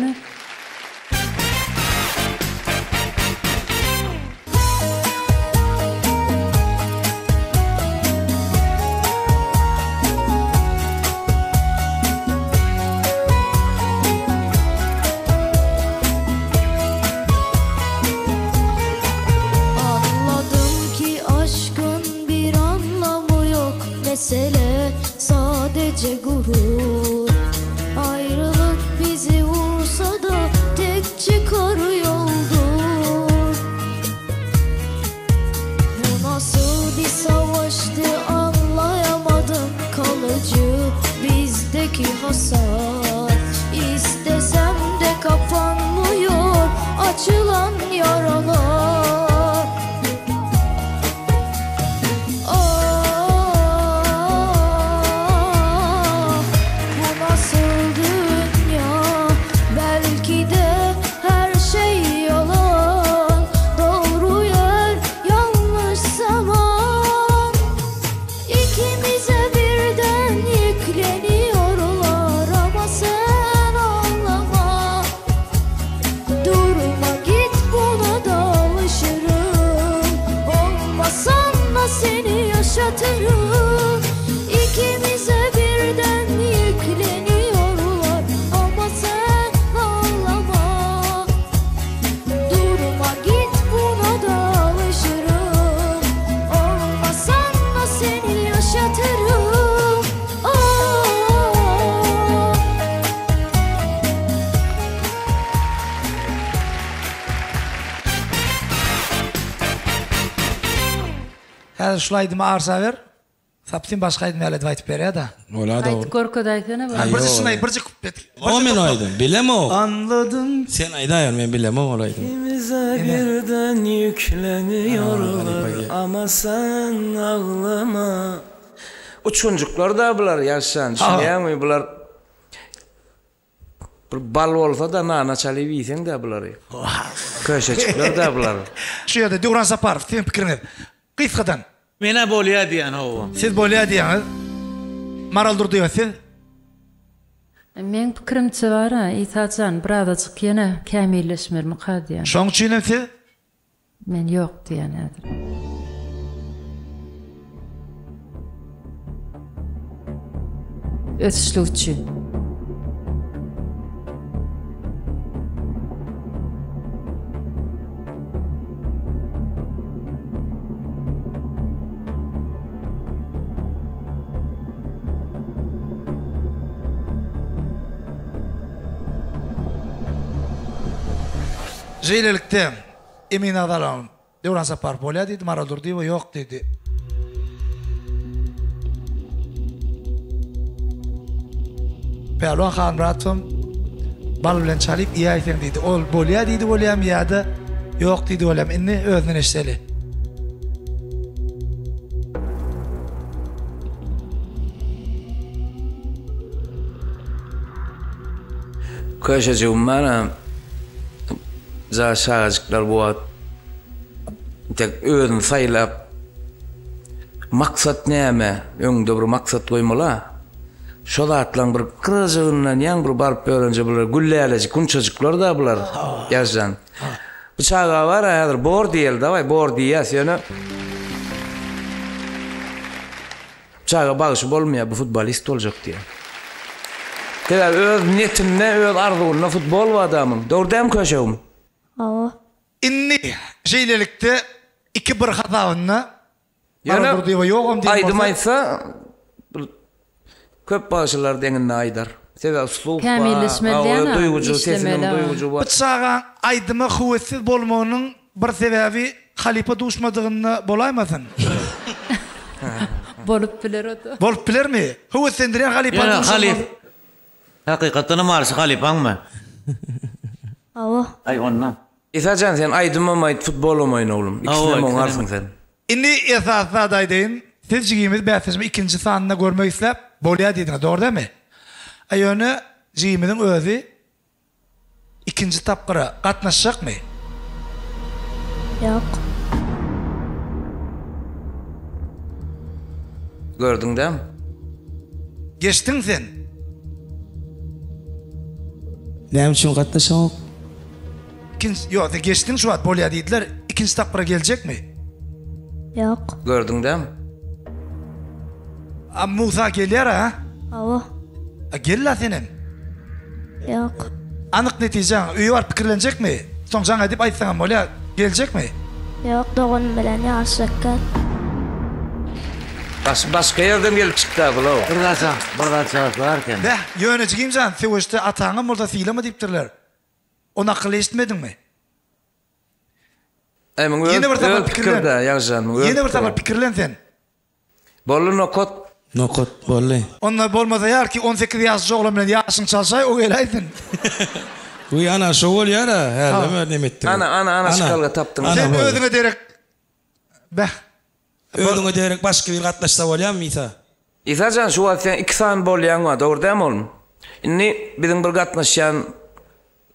Mesele sadece gurur. Ayrılık bizi vursa da tek çıkar yoldur. Bu nasıl bir savaştı anlayamadım. Kalıcı bizdeki hasar. İstesem de kapanmıyor açılan yaralar. İkimize birden yükleniyorlar ama sen ağlama. Durma git buna da alışırım. Olmasan da seni yaşatırım. Hadi şulaydım arsa ver. Saptin başkaydı mele dvayt bere da. Ola da. Ayt korkudaysana bak. Bir şunay bir çıkıp bet. O men aydın. Bilem o. Anladım. Sen ayda men bilem o olaydım. İkimize birden yükleniyorlar ama sen ağlama. O çocuqlar da bular yaşan. Düşünýärmi bular? Bir bal olsa da nana çalyp ýesen de bulary. Köşeçikler da bular. Şu ýerde Duran Saparov sen pikirini. Kıyskadan. Mene bolýa diýen o. Siz bolýa diýäňiz. Maral durdy ýa-siz. Men pikirimçe bar ha, İsacan birazajyk ýene kämilleşmermi kadýan. Şoň üçin siz? Men ýok diýen häzir. Ötüşlik üçin. Jeylelikde Emin Adalan Devran Sapar bolýar dedi, Maradur diýip ýok dedi. Pehliwan Hanratum bal bilen çalyp iyi aýtyn dedi. Ol bolýar dedi, bolýam ýa-da ýok dedi, bolýam. Inni özünden eşdeli. Köşeci ummana za şahacıklar bu tek özün saylap maksat näme öňde bir maksat goýmala şol atlan bir kırjygyndan ýan bir barıp öğrenci bular gülläleji kunçajyklar da bular ýazjan bıçağa var häzir bor diýel da bor diýäs ýöne bıçağa bagyşy bolmaýar bu futbolist boljak diýär. Teler öz niyetinde, öz arzuğuna futbol var adamın. Doğrudan köşeğim. Awa. Inni şeylelikte 2-1 hatawyna Maradur diýip ýogam diýip. Aýdym aýtsa köp başylar deňinde aýdar. Sebäp uslub Kamilleşmeli, duygucu, sesinin duygucu var. Bıçağa aydyma hüwetsiz bolmagynyň bir sebebi halipa duşmadygyny bolaýmasyn. Bolup biler oda. Bolup bilermi? Hüwetsendirýän halipa duşmadygyny. Hakikaten marş halipan mı? Awa. Ay ondan. İsacan sen aýdyma maýt futbol omaýyn oğlum. İkisine moňarsın sen. Inni esasda daýdyn. Siz jigimiz bäsizmi ikinji sanyna görmek isläp bolýar diýdiňiz, dogry dämi? Aýony jigimiziň özü ikinji tapgyra gatnaşjakmy? Ýok. Gördüňdämi? Geçdiň sen. Näme üçin gatnaşak? Ýok, geçdiň şu wagt bolýar diýdiler. İkinji tapgyra geljekmi? Ýok. Gördüňdämi? Musa gelýär ha? Awa. Gella senem. Ýok. Anyk netijem, öýe barıp pikirlenjekmi? Soň jaňa diýip aýtsaňam bolýar, geljekmi? Ýok, dogan bilen ýaşakkan. Başka yerden gelip çıktı bula o. Burgaça varken. Bäh, ýönejigim jan, seweşde ataňa murda silama diýipdirler. Ona akıl eşitmedinmi? Yine bir tapar pikirde ýazjan. Yine bir tapar pikirlen sen. Bolly nokot. Nokot bolly. Onda bolmasa ýar ki 18 ýaşly oglan bilen ýaşyň çalsaý o geleýsin. Bu ana şowul ýara, häzir nemetdir. Ana şkalga tapdyň. Sen özüňe derek. Bäh. Özüňe derek başga bir gatnaşsa bolýarmy Isa? Isajan şu wagt sen 2 san bolýan wa, dogrymy oğlum? Inni biziň bir gatnaşýan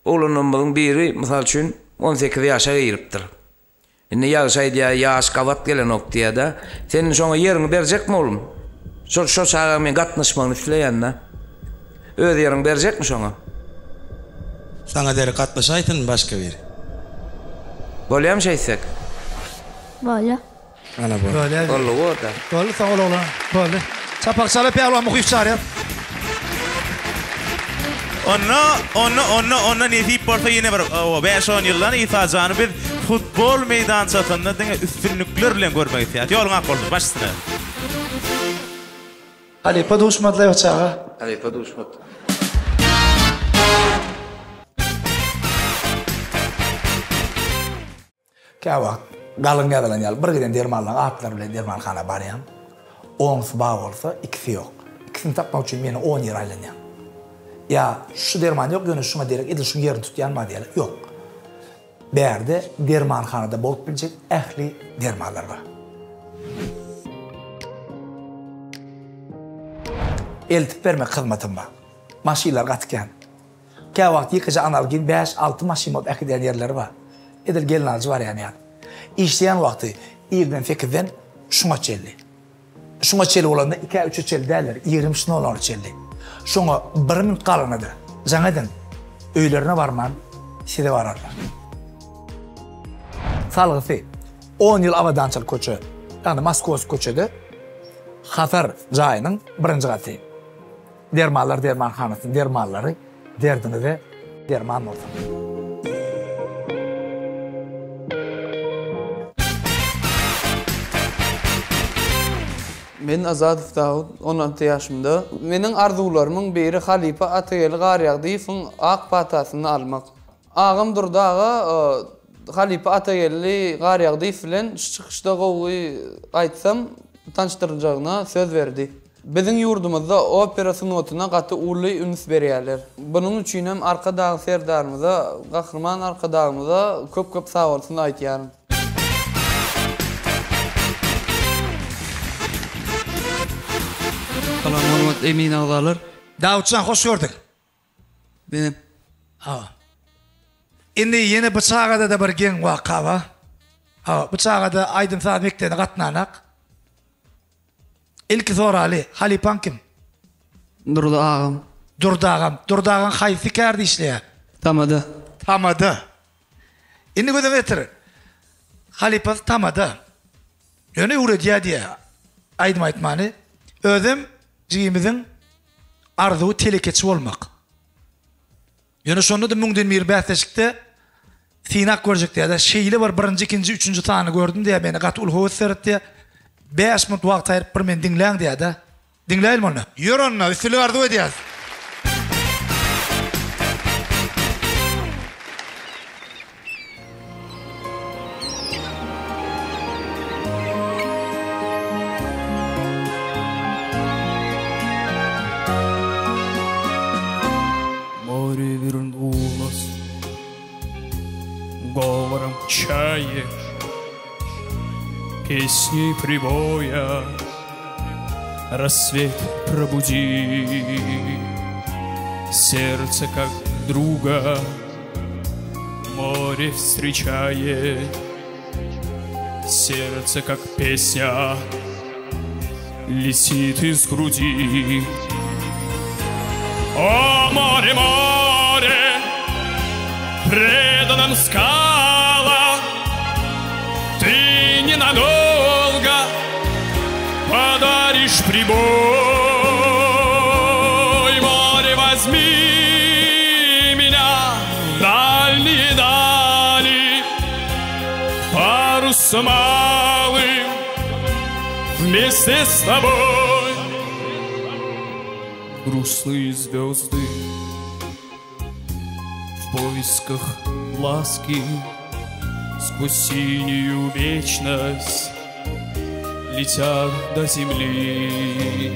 oğlunymyň biri, mysal üçin 18 ýaşa giripdir. Inni ýaş kavat gelen noktaýa senin şoňa ýeriňi berjekmi oğlum? Şo şaga men gatnaşmagyny isleýän-de. Öz ýeriňi berjekmi şoňa? Sana derek gatnaşaýtyn başga bir. Bolýam şeýsek? Bolýar. Ana bol. Bolly goda. Bolly sağ ol oğlan. Bolly. Çapak çalıp pehliwan muhyp çarýar. Onna ne diýip bolsa ýene bir 5-10 ýyldan Isajany biz futbol meýdançasynda diňe üstünlükler bilen görmek istýär. Ýoluňa boldy başsyna. Halipa duşmadylar bıçağa. Halipa duşmady. Käwa galyň gadalan ýaly bir giden dermanlaryň atlar bilen dermanxana barýam. 10 bag bolsa, 2 ýok. İkisini tapmak üçin meni 10 ýer aýlanýar. Ya şu derman yok, gönül şuna derek, edil şun yerini tutyan mı diyelim. Yok. Berde dermanxanada bolup bilecek ähli dermanlar var. Eltip vermek hizmetim var. Maşinlar gatken. Käwa wagt ýykyja analgin 5-6 maşin bolup ähli yerleri var. Edil gelin alıcı var yani. İşleyen wagty ýerden fikirden şuna çelli. Şuna çelli olanda 2-3 çelli derler. 20 şuna olan çelli. Şoňa 1 minut galanydy. Jaňadan öýlerine barman, side bararlar. Salgysy 10 ýyl avadançyl köçe, ýani Moskowski köçede Xafar jaýynyň 1-nji gaty. Dermanlar dermanxanasynyň dermanlary derdini we derman bolsa. Men Azadov Dawud 16 ýaşymda. Meniň arzularymyň biri Halipa Atayel Garýag diýip ak patasyny almak. Agam durdaga Halipa Atagelli Garyagdy filan çıkışda gowy aýtsam tanıştıracağına söz verdi. Bizim yurdumuzda opera sunatına gaty uly üns berýärler. Bunun üçin hem arka dağ serdarymyza, Gahrman arka dağymyza köp sag bolsun aýtýarym. Salam hormat Emin ağalar. Davutcan hoş gördük. Benim. Ha. Indi yeni Bıçağada da bir gen waka ba. Ha, Bıçağada Aydın Saat Mektebi'ne gatnanak. İlk soraly, Halipan kim? Durda ağam. Durdağam haýsy kärdi işleýär? Tamada. Indi gözüm etir. Halipas tamada. Ýöne uredýär diýär. Aydym aýtmany. Özüm jigimizin arzuwy telekeçi bolmak. Ýöne şonda da müňden bir bäsleşikde sinak görjek diýär. Şeýle bir 1-nji, 2-nji, 3-nji tany gördüm diýär. Meni gat ulhowy sertdi. 5 minut wagt aýryp bir men dinläň diýär. Dinläýil onu. Ýör onu, üstüli arzuw edýär. Говором чаек, песней прибоя, рассвет пробуди, сердце как друга, море встречает, сердце как песня летит из груди. О, море, море, преданным скала, ты ненадолго подаришь прибой. Море, возьми меня в дальние дали, парус малым вместе с тобой. Грустные звезды в поисках ласки сквозь синюю вечность летят до земли.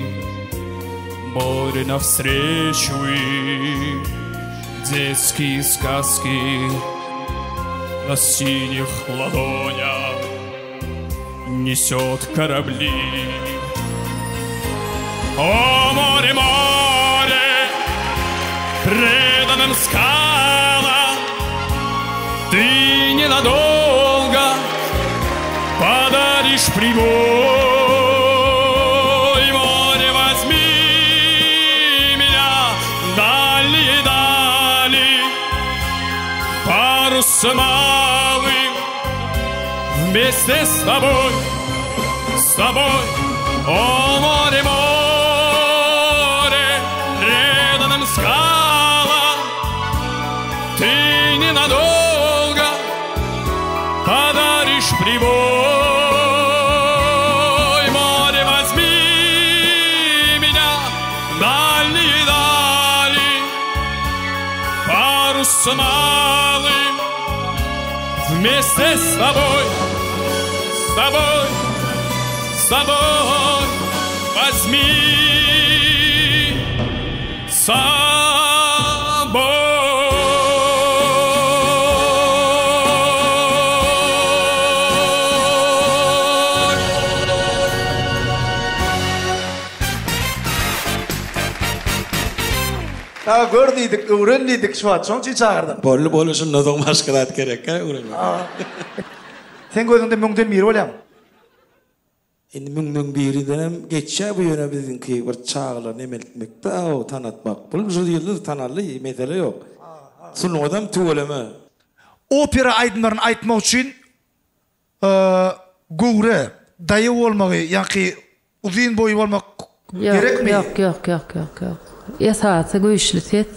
Море навстречу им, детские сказки на синих ладонях несет корабли. О, море, море, преданным скалам, ты ненадолго подаришь прибой. Море, возьми меня в дальние дали, парус малым вместе с тобой, с тобой. О, море, море, преданным скалам, ты ненадолго подаришь прибой. Море, возьми меня в дальние дали, парус малым вместе с тобой, с тобой, с тобой. Возьми с собой. Ha gördüydük, öğrendiydik şu an. Sonuç hiç çağırdım. Bolu şunu da maşkalat gerek ha öğrenme. Sen gözünde müngden biri olayım. Indi müngden biridenem geçe bu yöne bizimki bir çağla nemeltmekte o tanıtmak. Bunun şu yıldır tanarlı mesele yok. Sunu adam tuğulama. Opera aydınların aytmak için göğre, dayı olmağı, yani uzun boyu olmak gerek mi? Yok. Esası güýçli ses.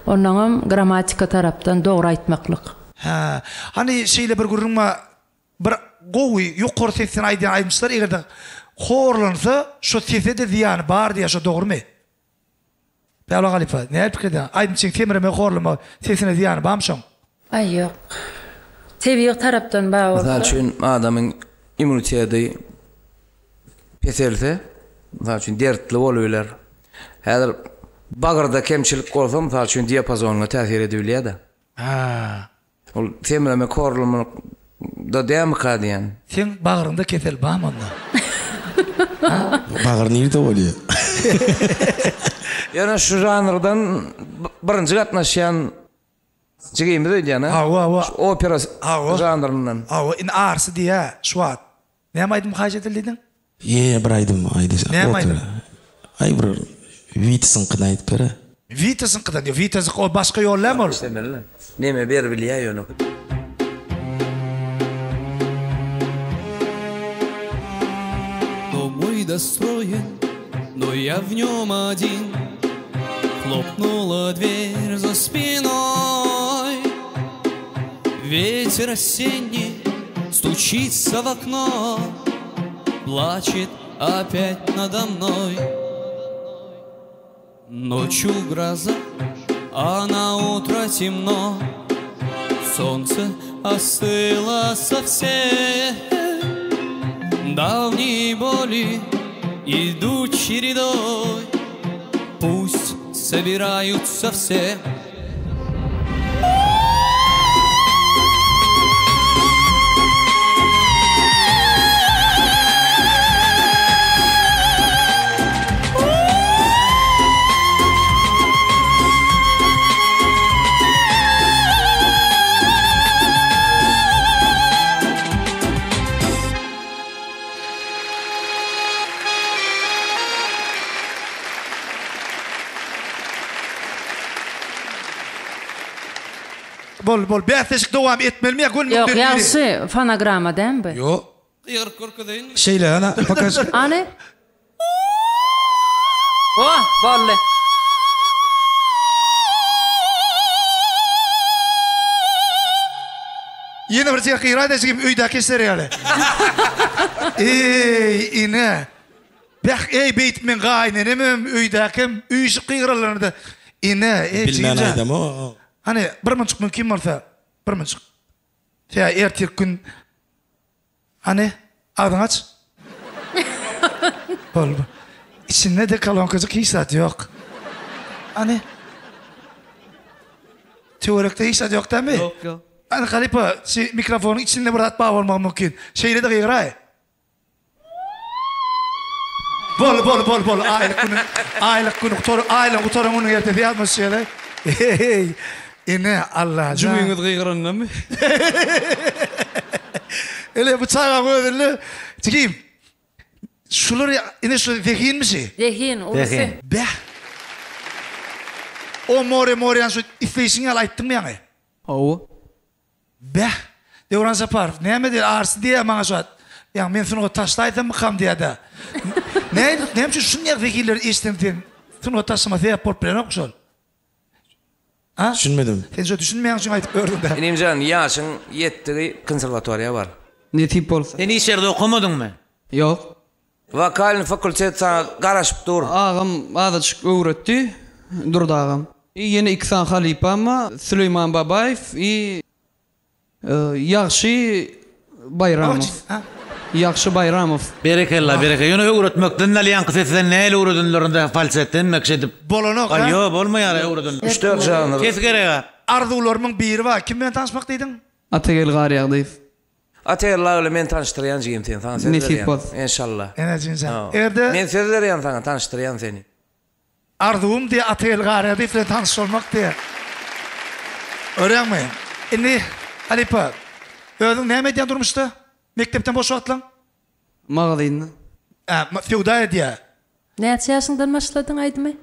Ondan gramatika tarapdan dogry aýtmaklyk. Ha, hani şeýle bir gurulma bir gowy ýokary sesini aýdýanlar egerde horlansa şu sese de ziýany bar diýär, şo dogrymy? Peygamber Halifa, näme pikirde? Aýdym çek temireme horlama sesine ziýany barmy şoň? Ay ýok. Tebiği tarapdan bağlı. Misal üçün adamın immuniteti peselse, misal üçün dertli bolýarlar. Häzir bagyrda kemçilik bolsa, misal üçün diapazonuna täsir edebilýär da. Ha. Ol temleme korulmaly da dämi kadýan. Sen bagyrynda kesel barmy onda? Bagır nerede bolýar? Yana şu janrdan birinci gatnaşýan jigimiz öýdýän. Opera janryndan. In arsı diýä, şuat. Näme aýdym haýat edildin? Bir aýdym aýdy. Näme aýdym? Ay bir Vitasin qıdan aýdyp bere. Vitasin qıdan, Vitasi o başga ýollamy ol. Näme ber bilýär ýonu. Мой достроен, но я в нем один. Хлопнула дверь за спиной. Ветер осенний стучится в окно, плачет опять надо мной. Ночью гроза, а на утро темно. Солнце остыло совсем. Давние боли идут чередой, пусть собираются все. Bol bäsleşik dowam etmeli mi? Yok, ýaşy fonogramma dämbi? Yo. Ýygyr körkedeýin. Şeýle ana pakas. Ani? Oh, bolle. Yine bir şey qıyradı ki öýde keser ýaly. Ey ine. Bak ey beytmen gaýnenem öýdäkim üýşi qıyralarynda. Ine ey Bilmän aýdam o. Hani bir mınçık mı kim varsa bir mınçık. Ya ertek gün hani ağzını aç. Bol. İçinde de kalan kızık hissat yok. Hani teorikte hissat yok değil mi? Yok. Hani Halipa mikrofonun içinde bir atma olmak mümkün. Şeyle de kıyıray. Bol. Aylık günü. Aylık utorumunun ertesi yazmış şeyler. Hey. İne Allah. Cümleňiz gıýgyranyňmy? Ele bıçağa koyduğunu çekeyim. Şuları ine şu dehin mi şey? Dehin, olsun. Be. O more şu ifeşini alayttın mı yani? Owo. Be. Devran sapar. Näme der arsı diye maňa şuat. Yani men şunu taşlaydım mı kam diye da. Ne şu şunýa vekiller istemden. Şunu taşıma diye problem yok şol. Ha? Düşünmedim. Sen şu düşünmeyen şunu aytıp gördün de. Inimcan ýaşyň ýetdigi konserwatoryýa bar. Ne tip bolsa? Sen hiç yerde okumadyňmy? Yok. Vokal fakultetine garaşıp dur. Ağam azıcık öğretti. Durdu ağam. Yine İksan Halipa ama Süleyman Babayev Yaxşı Bayramov. Yaxşı Bayramov. Berekella, bereke. Yine öğretmekden nalyan kısesinden neyle öğretinlerinde falsetten mekşedip. Bolonok ha? Yo, bolmayar öğretin. 3-4 janr. Kes gerek. Arzularımın biri var. Kim bilen tanışmak deydin? Atagel Garyagdyýew. Atayla öyle men tanıştıryan jigimten sana söz Nesip bol. İnşallah. Enerjin sen. Erde men söz berýän sana tanıştıryan seni. Arzuum diye Atayel Garyagdyw bilen tanış olmak diye. Öğrenme. Indi Halipa. Özüň näme diýen durmuşdy? Mektepden boş wagtlaň? Magazynda. Feudal diye. Näçe ýaşyňdan başladyň aýdymy?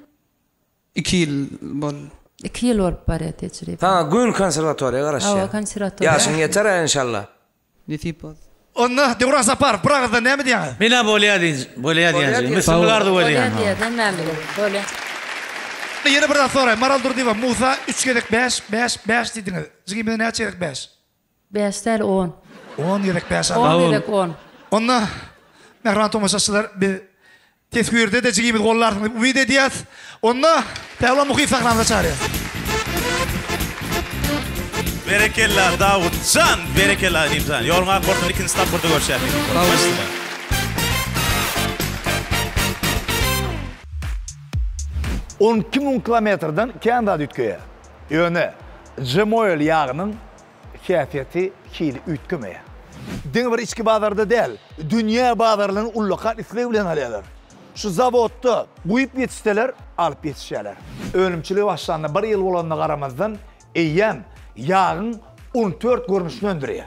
2 ýyl bol. 2 ýyl bolup barýar tecrübe. Ha, gün konserwatoriýa garaşýar. Ha, konserwatoriýa. Ýaşyň ýeter inşallah. Nesip bol. Onda Devran Sapar, Praga'da näme diýen? Mena bolýar. Mesela gardy bolýar. Bolýar. Yine bir daha sonra Maral Durdiva Musa 3 gerek 5 diýdiňiz. Jigime näçe gerek 5? 5 täl 10. 10 gerek 5. 10 gerek 10. Onda Mehran tomaşaçylar bir teskürde de jigime gollardyň umyt edýäs. Onda Pawla Muhif sahnamda çağırýar. Berekella Davutcan, berekella Nimcan. Yoluna korkun ikinci stop burada görüşelim. Başla. 12.000 kilometrden Kanada dütküye. Yönü Jemoil yağının keyfiyeti hili ütkümeye. Dini bir içki bazarda değil, dünya bazarlarının ulluqat islevilen alıyorlar. Şu zavodda buyup yetişteler, alıp yetişerler. Ölümçülüğü başlandı bir yıl olanına qaramazdan eyyem yağın 14 görünüşünü öndürüyor.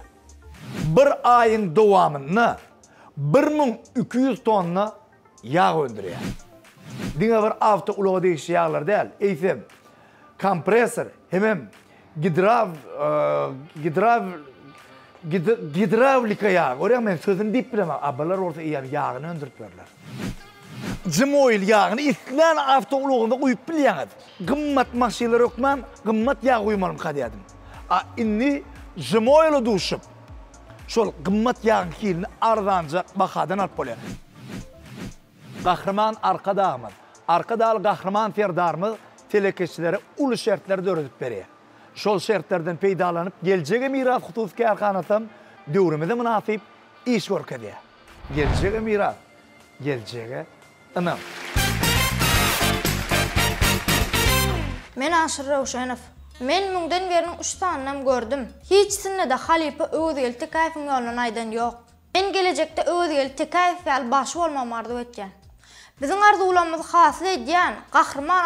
Bir ayın devamını 1200 tonna yağ öndürüyor. Dine bir avta uluğa değişi yağlar değil. Eysem, kompresör, hemen gidravlika yağ. Oraya ben sözünü deyip bilmem. Abalar orta yağını öndürüp verirler. Jemoil yağını islan avta uluğunda uyup bilyanız. Gımmat maşiler yokman, gımmat yağ uyumalım kadiyadım. İnni Jemoil'e duşup, şol gımmat yağın kilini ardanca bakadan alıp oluyor. Kahraman arka dağımız. Arka dağlı kahraman ferdarımız telekeçilere ulu şertleri dörüdüp veriyor. Şol şertlerden peydalanıp geleceğe miras hutuski arkanasam dövrümüze münasip iş görk ediyor. Geleceğe miras, geleceğe ınam. Men Aşır Ravşanov. Men müňden beriniň 3 tanynam gördüm. Hiçsinde de halipa öwdül tekayfyň ýoluna aýdan ýok. Men gelejekde öwdül tekayf ýaly baş bolmam arzu etjen. Biziň arzuwlarymyzy hasyl edýän gahrman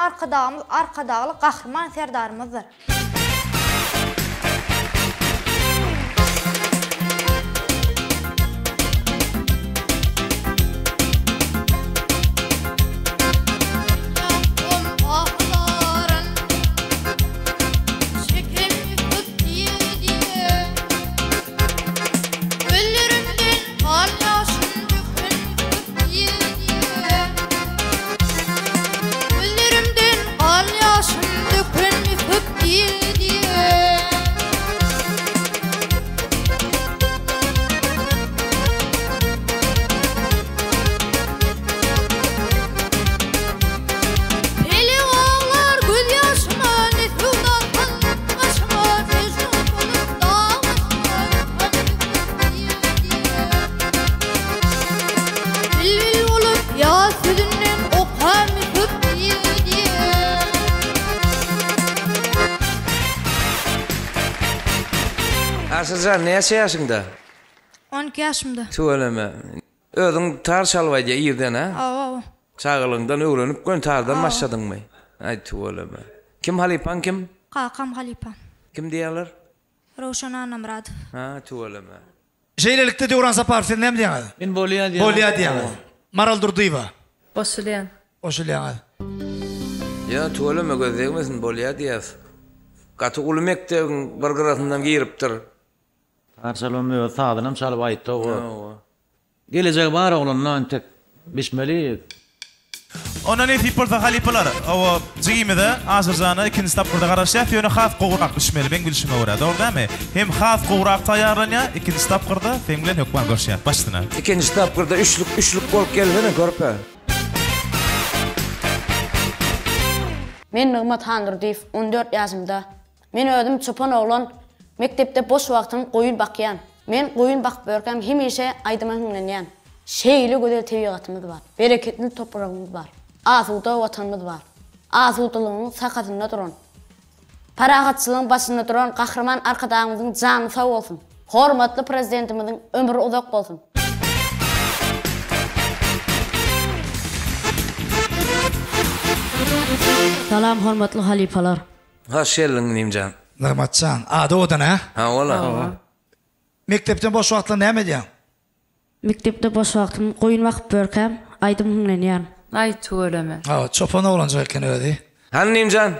arkadagly gahrman serdarymyzdyr. Aşırcan ne yaşaýaşyňda? 12 ýaşymda. Söyleme. Özüň tar çalwaýda ýerden ha? Awa. Çağılığından öwrenip gön tardan başladyňmy? Ay söyleme. Kim halipan kim? Qaqam halipan. Kim diýerler? Ravşan Anamrad. Ha söyleme. Şeylelikte Devran Sapar sen nem diýäňiz? Men bolýa diýeň. Bolýa diýäňiz. Maral Durdyýewa. Boşulyan. Boşulyan. Ya söyleme gözlegmesin bolýa diýäs. Gaty uly mektebiň bir gyrasyndan giripdir. Barcelona sağdınam çalıp aýtdy o. Gelecek bar oğlundan tek biçmeli. Ona ne tip porta halipalar. O jigimede Aşırcan'a ikinci stop burada garaşýar. Ýöne has gowrak biçmeli. Ben bilişime görä. Dogrymy? Hem has gowrak taýýarlanýar. Ikinci stop burada sen bilen hökman görüşýär. Başdyna. İkinci stop burada üçlük bolup geldi görpe. Men Nigmat Handurdiýew 14 ýaşymda. Men özüm çopan oglan mektepde boş wagtyny goýun bakýan. Men goýun bakıp berkem hemişe aýdyma hüňlenýän. Şeýle gözel tebigatymyz bar. Bereketli topragymyz bar. Azuda watanymyz bar. Azudalygyň sakatynda duran. Paragatçylygyň başynda duran gahrman arkadagymyzyň jany sag bolsun. Hormatly prezidentimiziň ömrü uzak bolsun. Salam hormatly halipalar. Hoş geldin Nimcan. Nigmatcan, ada odan ha? Ha ola. Mektepden boş wagtlarynda näme diýäň? Mektepde boş wagtym goýun bakıp berkem aýdym hüňlenýär. Ay söyleme. Ha, çopan oğlanca eken ödi. Han Nimcan.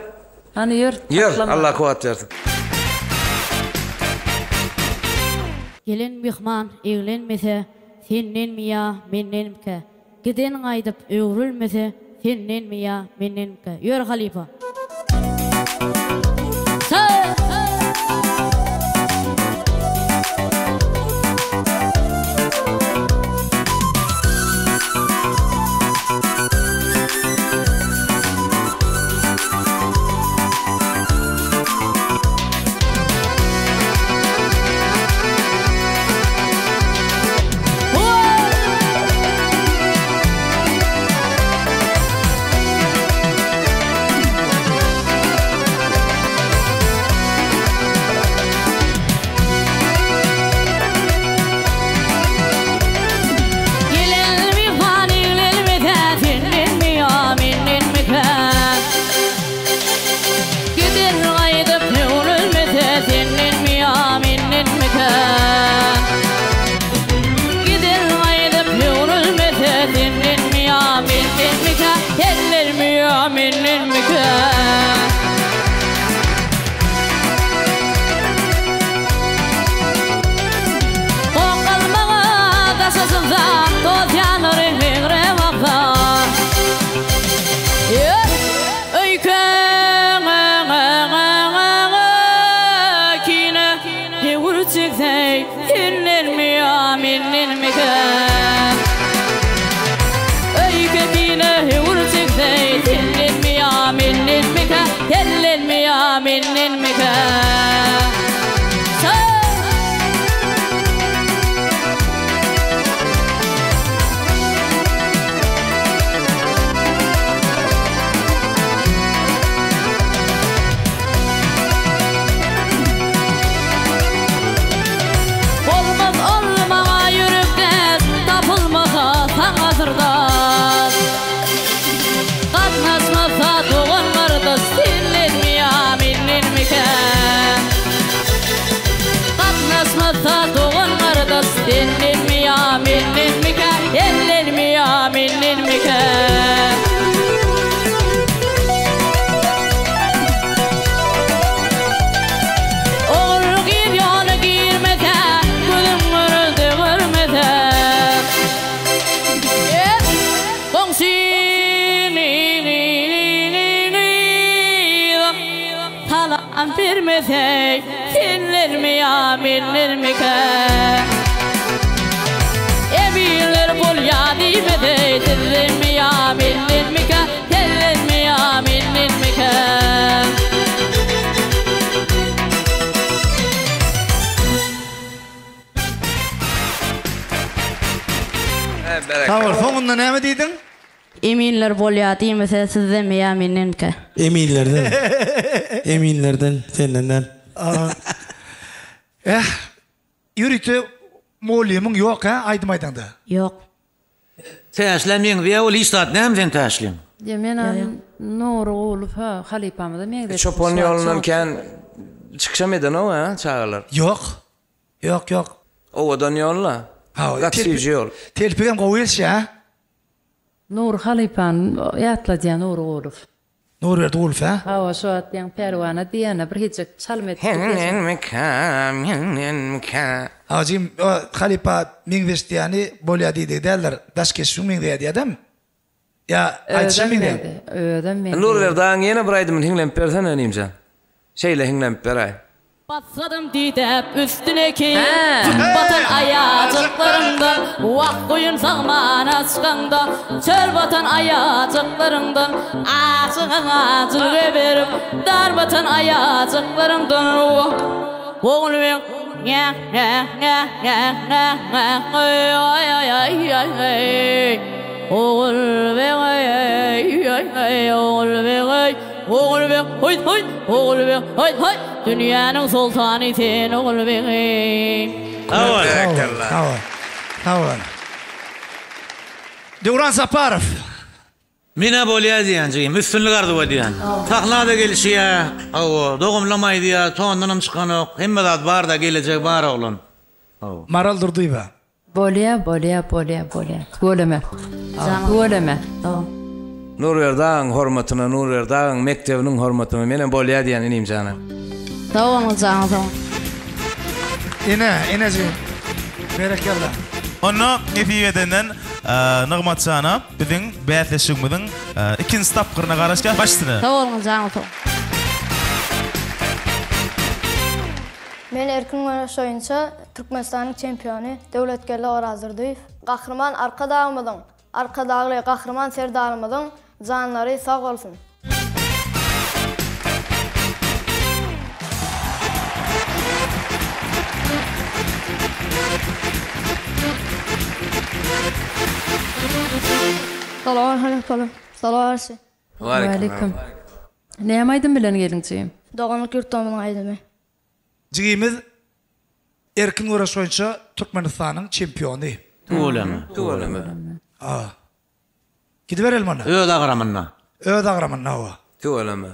Hani yer. Allah kuvat versin. Gelin mihman eýlenmese, senden miýa, mennenimke. Giden aýdyp öwrülmese, senden miýa, mennenimke. Ýör halipa. mika ellerimi aminin mika Oqalmağa qasasında toz yanırın migre vaqda Öykən kine yevurcikday ellerimi aminin mika Öykəkine yevurcikday ellerimi aminin mika ellerimi aminin mika Ellerimi aminin mika ellerimi aminin mika Oğul gir yana girmede gülüm kırıldı görmede Talan vermede ellerimi aminin mika Ebiler bol yadi bede tellerimi aminin mika tellerimi aminin mika Tamam, sonunda ne mi dedin? Eminler bol yadi mesela tellerimi aminin mika Eminlerden. Eminlerden senden. Yürütü Molyumun yok ha Aydın Aydın'da. Yok. Täşlemeň diýe ol istat näme sen täşlem? Yemen nur olup ha halipamda men de. Çopon yolundan kan çıkşamadan o ha çağırlar. Yok. Yok. Owadan yolla. Ha, yol. Telpigem goýyş ya. Nur halipan yatla diýen nur olup. Nur verdi Ulf ha? Ha, şu at diýen perwana diýene bir hiç çalmet. Hacim Halipa Mingvest yani bolya dedi derler. Daşkeşün Mingvest adam. Ya aytşan Mingvest. Nur verdi yine buraydım hinglem persen önümce. Şeyle hinglem peray. Basadım didep üstüne ki Batan ayacıklarından Vak koyun sağmana çıkanda Çöl batan ayacıklarından Ağzına verip Dar batan ayacıklarından Oğul ver Oğul ver Oğul ver, hoy hoy, oğul ver, hoy hoy. Dünyanın sultanı sen oğul ver. Tamam. Devran Zaparov. Mina bolya diýenjigim, üstünlük arzuw edýän. Tahlada gelişýär, aw, dogumlamaý diýär, tondanam çykanok, hemme zat bar da gelecek bar oglan. Maral durdyba. Bolya. Goleme. Goleme. Nur verdan hormatyna, Nur verdan mektebiniň hormatyna menen bolýa diýen inim jana. Tamam canım. Eneciğim. Berekallah. Onu netiýeden Nygmat sana biziň bätleşigimiň ikinji tapgyryna garaşka başladyk. Tamam canım. Men Erkin Maraş oyunça Türkmenistanyň çempiony Döwletgelle Orazyrdyýew. Gahrman arka dağımyň, arka dağly gahrman serdarymyň janlary sag bolsun. Salam aleyküm. Aleyküm. Näme aýdym bilen geliňçi? Doganyk ýurtymyň aýdymy. Jigimiz Erkin Maraş oyunça Türkmenistanyň çempiony. Tuğulamy. Gidiverelim mana. Öz agramyna. O. Tuğulamy.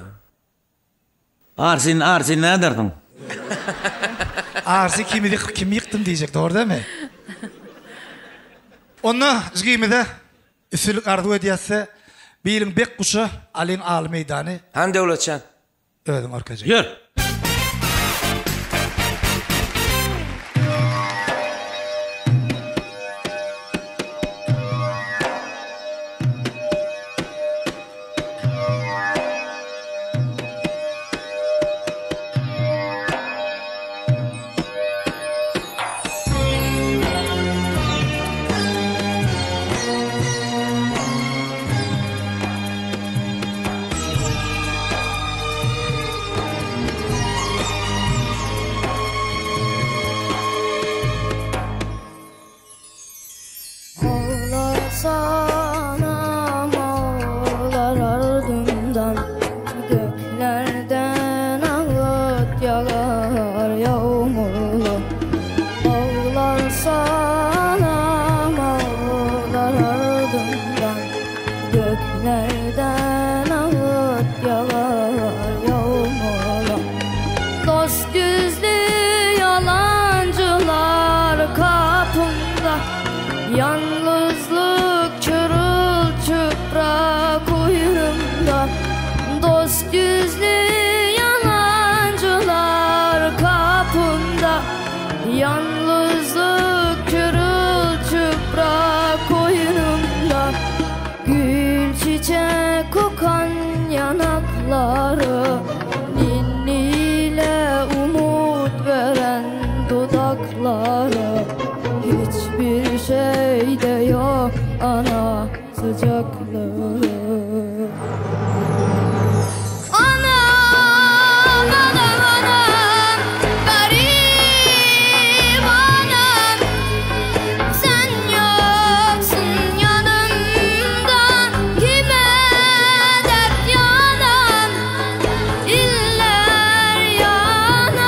Arsin näderdiň? Arsi kim yıktım diyecek, doğru değil mi? Onu jigimize üstünlük arzu edýärse Bilin bek kuşa, alin al meydanı. Han Devletcan. Ödün arkacı. Yür. Yalnızlık çırıl çıprak uyurumda, dost yüzlü yalancılar kapımda. Yalnızlık çırıl çıprak uyurumda, gül çiçek kokan yanakları, ninniyle umut veren dudakları. Hiçbir şeyde yok ana sıcaklığı. Anam, anam, anam, garip anam, sen yoksun yanımda, kime dert yanam, iller yanam.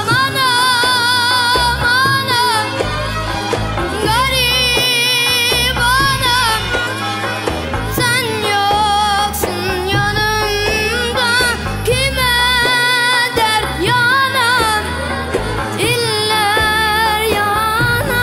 Anam, anam, garip anam, sen yoksun yanımda, kime dert yanam, iller yanam.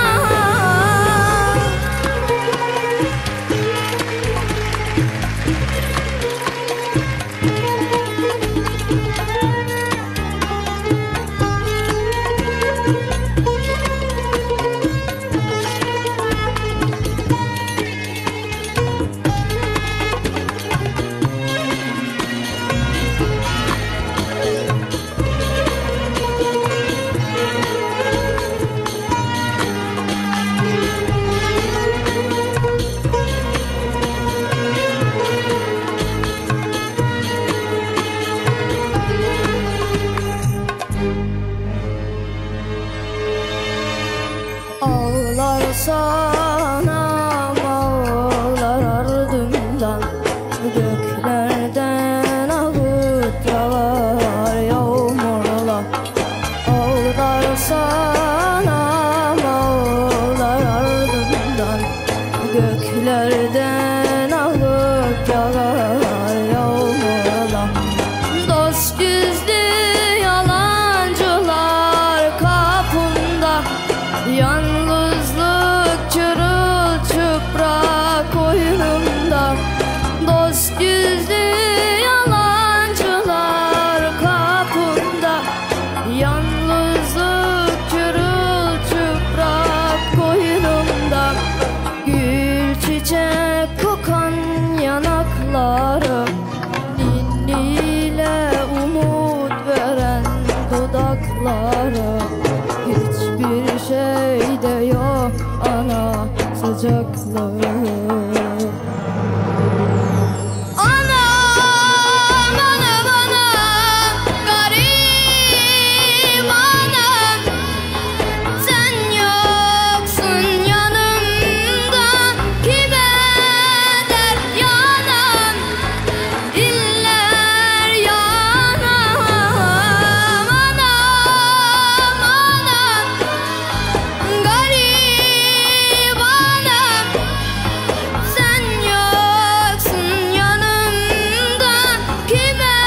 Ağlarsan ağlar ardımdan, göklerden ağıt yağar yağmurla. Ağlarsan ağlar ardımdan, göklerden ağıt yağar yağmurla. Dost yüzlü yalancılar kapımda, yalnızlık çırılçıprak oyunumda. Dost yüzlü yalancılar kapımda, yalnızlık çırılçıprak oyunumda. Gül çiçek kokan yanakları, ninniyle umut veren dudakları. Hiçbir şeyde yok ana sıcaklığı. Anam, anam, anam, garip anam, sen yoksun yanımda, kime dert yanam, iller yanam. Anam, anam, garip anam, sen yoksun yanımda, kime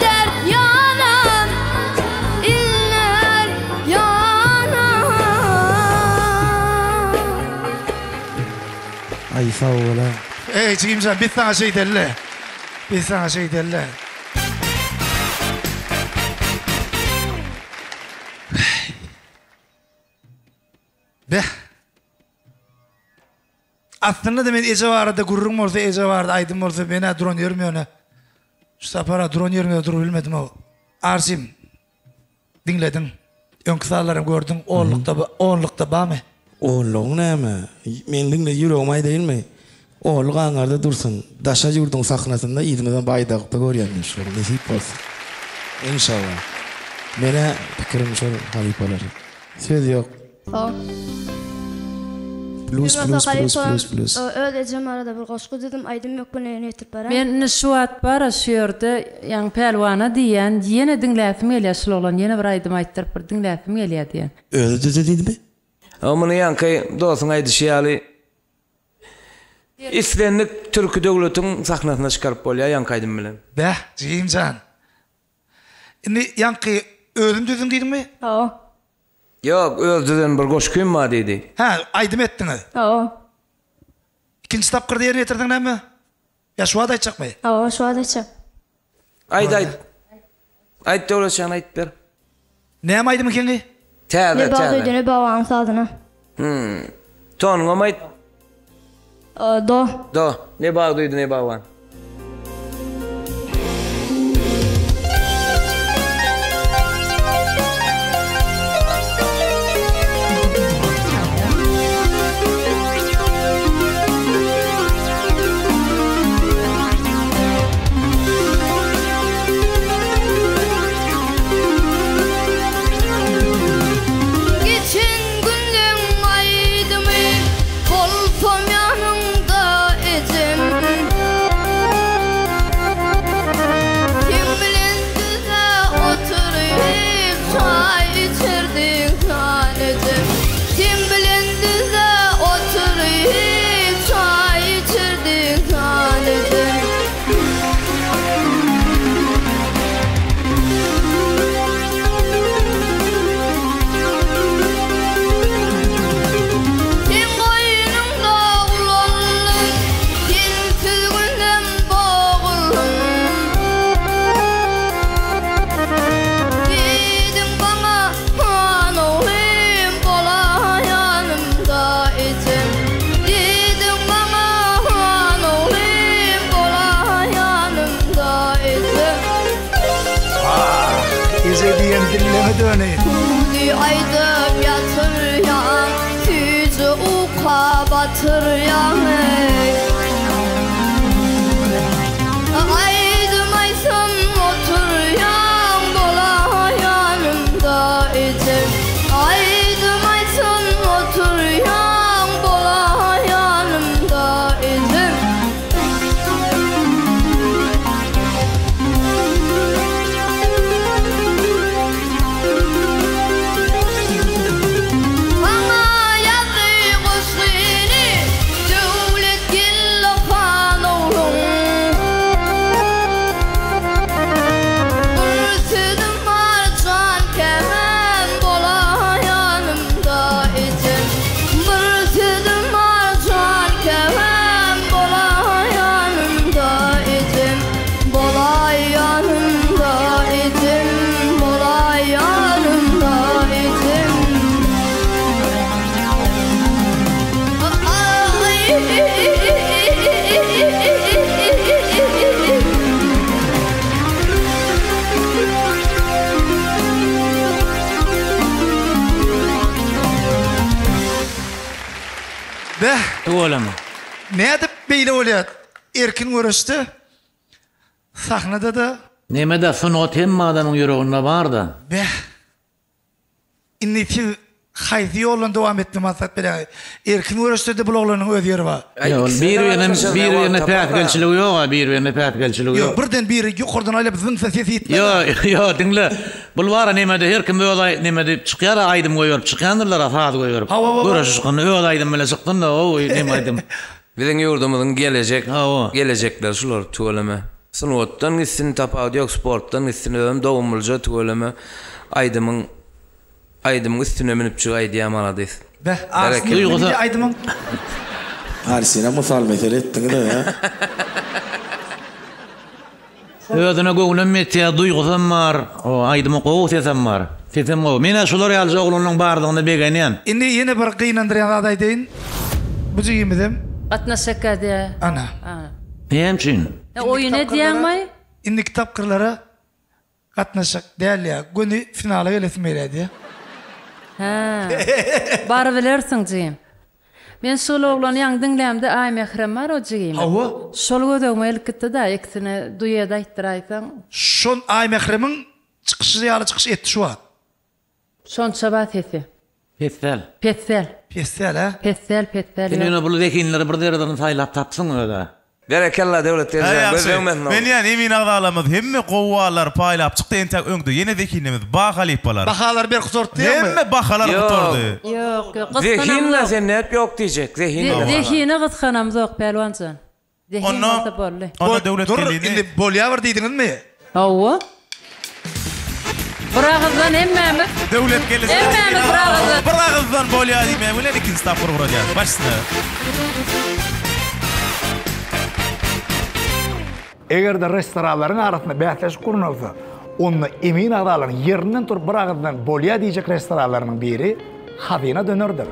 dert yanam, iller yanam. Ay sağ ol. Ey çekimcan bir sana şey derler. Bir sana şey derler. Be. Aslında da men ece vardı, gururum olsa ece vardı, aydım olsa beni drone yürümüyor ne. Şu sapara drone yürümüyor, dur bilmedim o. Arsim. Dinledin. Ön kısalarım gördün, onlukta bağ mı? Oğlum ne mi? Men dinle yürüyomay değil mi? Oğluk ağırda dursun. Daşa yurdun saknasında İzmir'den baydakta görüyormuş. Nesip olsun. İnşallah. Mene fikrim şöyle halipaları. Söz yok. Sağ. Plus. Öylece arada bir koşku dedim, aydım yok bu neyini etip bara. Ben şuat bara şüyörde, yani pelvana diyen, yine dinleytim eliyasıl olan, yine bir aydım ayttırıp bir dinleytim eliya diyen. Öyle dedi mi? Ama yankay dostun aydı şiyali İslenlik Türkü devletin sahnasına çıkarıp bolya yankaydım bilen. Be, Cihimcan. Şimdi yankı ölüm düzüm değil mi? Yok, öldüden bir koşkuyum ma dedi. Ha, aydım ettin ha. İkinci tapkırda yerine getirdin ne mi? Ya şu adı açacak mı? Şu adı açacak. Ayt. Ayt devletçen ayt ber. Ne mi aydım kendi? Ne bağdıydı ne bağağın sağdına. Tonun ama ayt. Do. Ne bağdıydı ne bağağın. Aydım yatır yan, tüzü uka batır yan. Aydım aysam otur yan, bola yanımda idim. Aydım aysam otur yan, bola yanımda idim. Be. Oğlum. Ne edip beyle oluyor? Erkin görüştü. Sahnada da. Neme de sunot hem adamın yüreğinde var da. Be. İnneti haydi yolun devam ettim Asat bile. Erkin görüştü de bu oğlanın öz yeri var. Bir yerine peyatgelçiliği yok, bir yerine peyatgelçiliği yok. Birden biri yukarıdan öyle bir zın sesi etmedi. Yo, dinle. Bulvara nemede her kim öyle nemede çıkar aydım koyuyor, çıkanırlar afad koyuyor. Görüşün öyle aydım böyle çıktın da o nemedim. Bizim yurdumuzun gelecekler şular tuğlama. Sunottan gitsin tapad yok sporttan gitsin doğumulca tuğlama. Aydımın üstüne minip çıkay diye amanadıyız. Be, aslında aydımın Harisine misal mesele ettin de ya. Ödüne göňlüm metiýa duýgusam bar, o aýdymy gowy sesem bar. Sesem gowy. Mene şolar ýalja oglunyň bardygyny begenýän. Indi ýene bir gynandyrýan zat aýdyn. Bu jigimizem Gatnaşak ede. Ana. Näçin? Oýun edýänmi? Indi kitapkyrlara gatnaşak däl ýa. Güni finala gelesmeýärdi. Ha. Bar bilersiň jigim. Men şol oglany ýaň dinlämde ay mehrem bar o jigim. Hawa. Şol gödegme elkitde da ikisini duýada aýtdyraýsaň. Şon ay mehremiň çykyşy ýaly çykyş etdi şu wagt. Şon çabat etse. Petsel. Petsel. Petsel ha? Petsel. Sen bu zekinleri bir dereden saýlap tapsyň öde. Berekella devlet Men ýani emin agdalamyz hemme gowwalar paýlap çykdy entek öňde. Ýene zekinimiz bahalypalar. Bahalar bir gutortdy ýa-ni? Hemme bahalar gutordy. Yok. Zekinle sen net yok diýjek. Zehine gysganam zok pelwançan. Zehine bolly. Ona devlet gelini. Indi bolýabyr diýdiňizmi? Hawa. Bragazdan hemmemiz. Devlet gelisi. Hemmemiz bragazdan. Bragazdan bolýar diýme. Bilen ikinji tapyr urajak. Başsyna. Eger de restoranlaryň arasynda bähtäş gurnalsa, onu emin agdalaryň ýerinden turup bragazdan bolýar diýjek restoranlaryň biri Hadina dönerdir.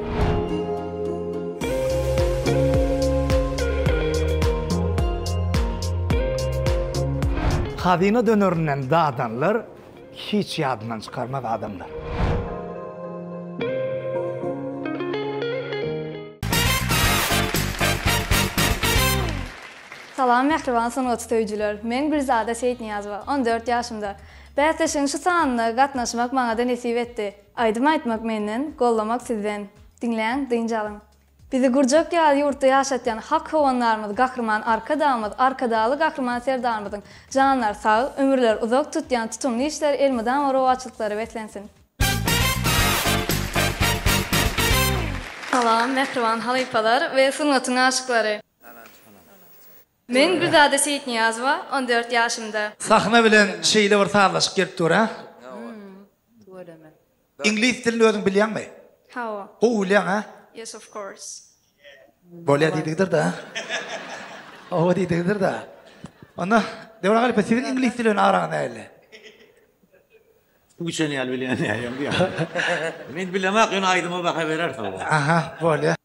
Hadina dönerinden dadanlar hiç ýadyndan çykarmak adamlar. Salam mehriban sanatçı töyücüler. Men Birzada Seyit Niyazova, 14 yaşımda. Bähtäşiň şu sanyna gatnaşmak maňa da nesip etdi. Aýdym aýtmak menden, gollamak sizden. Dinleň, dynjalyň. Bizi gurjak ýaly ýurtda ýaşatýan hak howanlarymyz, gahrman arkadamyz, arkadaly gahrman serdarymyzyň janlar sag, ömürler uzak tutýan tutumly işler elmeden warawaçlykları betlensin. Salam mehriban halypalar we sunatyň aşyklary. Men Birzada Seyit Niyazova, 14 yaşımda. Sahna bilen şeýle bir sarlaşyk gelip dur ha? İngiliz dilini özüň bilýänmi? How? Bilýän ha? Yes, of course. Bolýar diýdigdir da. O diýdigdir da. Ana, dewra galyp sizin İngiliz dilini araň näle? Bu üçen ýaly bilýän ýa. Men bilemek ýöne aýdyma baka berer tawa. Aha, bolýar.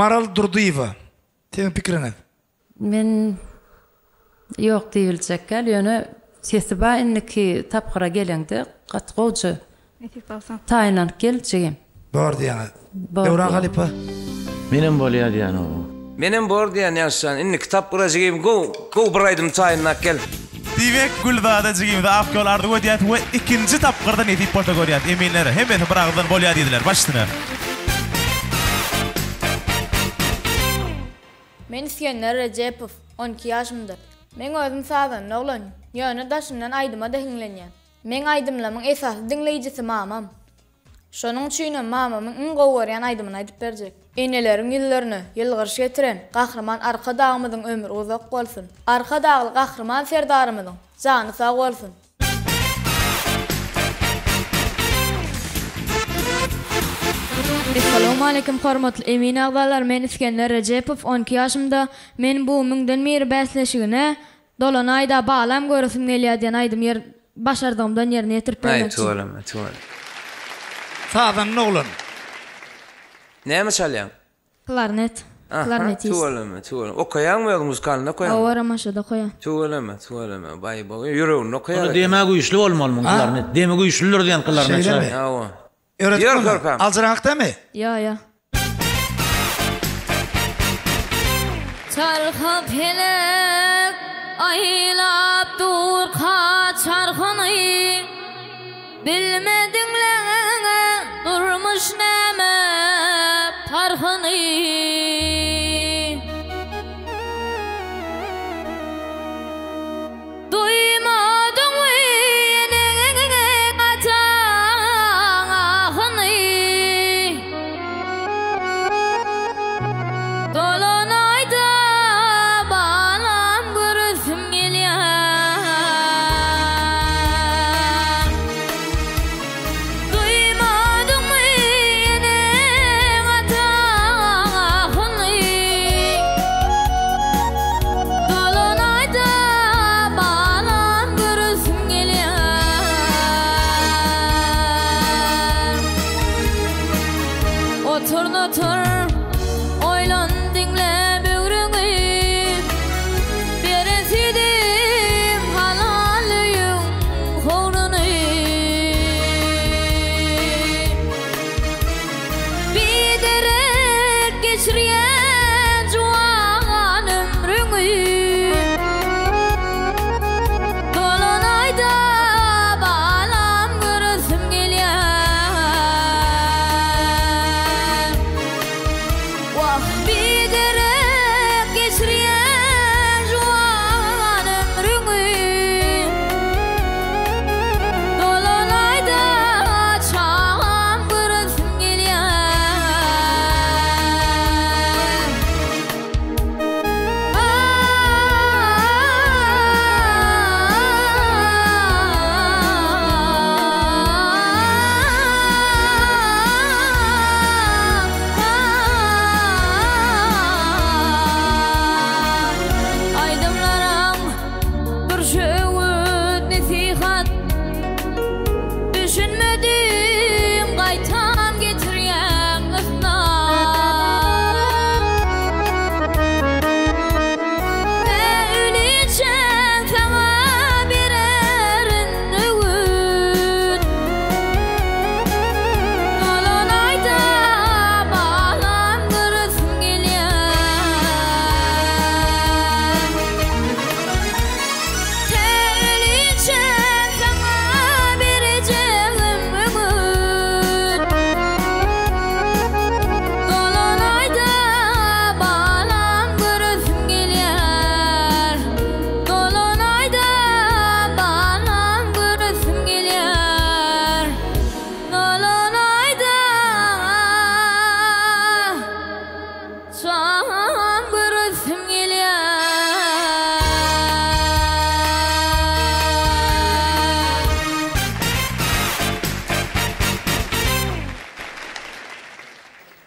Maral Durduýewa. Seň pikiriňiz? Men ýok diýiljek gel, ýöne sesi ba inniki tapgyra gelende gatgowjy. Taýland geljegim. Bor diýäň. Dewran galypa. Menem bolýar diýän o. Menem bor diýän ýaşan, inni kitap gurajygym go braýdym taýyna gel. Diýmek Gulbada jigimde afkolardy ödýät we ikinji tapgyrda netip bolsa görýät. Eminler hemme bragdan bolýar diýdiler. Başsyna. Men Iskenler Recepov, 12 yaşımda. Men özüm sazan oğlan, ýöne daşyndan aýdyma da hiňlenýän. Men aýdymlamyň esas dinleýijisi mamam. Şonuň üçin mamamyň iň gowurýan aýdymy aýdyp berjek. Eneleriň ýyllaryny ýylgyrş getiren gahrman arka dağymyzyň ömür uzak bolsun. Arka dağly gahrman serdarymyzyň jany sag bolsun. Assalamu alaykum hormatly emin agdalar. Men İskender Recepov 12 ýaşymda. Men bu müňden beri bäsleşigine dolan aýda balam görüsim gelýär aýdym yer başardığımdan ýerine ýetirip bermekçi. Tuvalam. Sağdan oğlum. Näme çalýan? Klarnet. Klarnet. Tuvalam. Okaýan mı musikalynda koýan? Awara maşada koýan. Tuvalam. Bay yüreğini okaýan. Onu deme güýçli bolmaly klarnet. Deme güýçliler diýen klarnet. Ýa. Öğretmenim. Alcırakta mı? Ya. Çarxa pelek aylap dur çarxany bilmediňle durmuş näme tarxany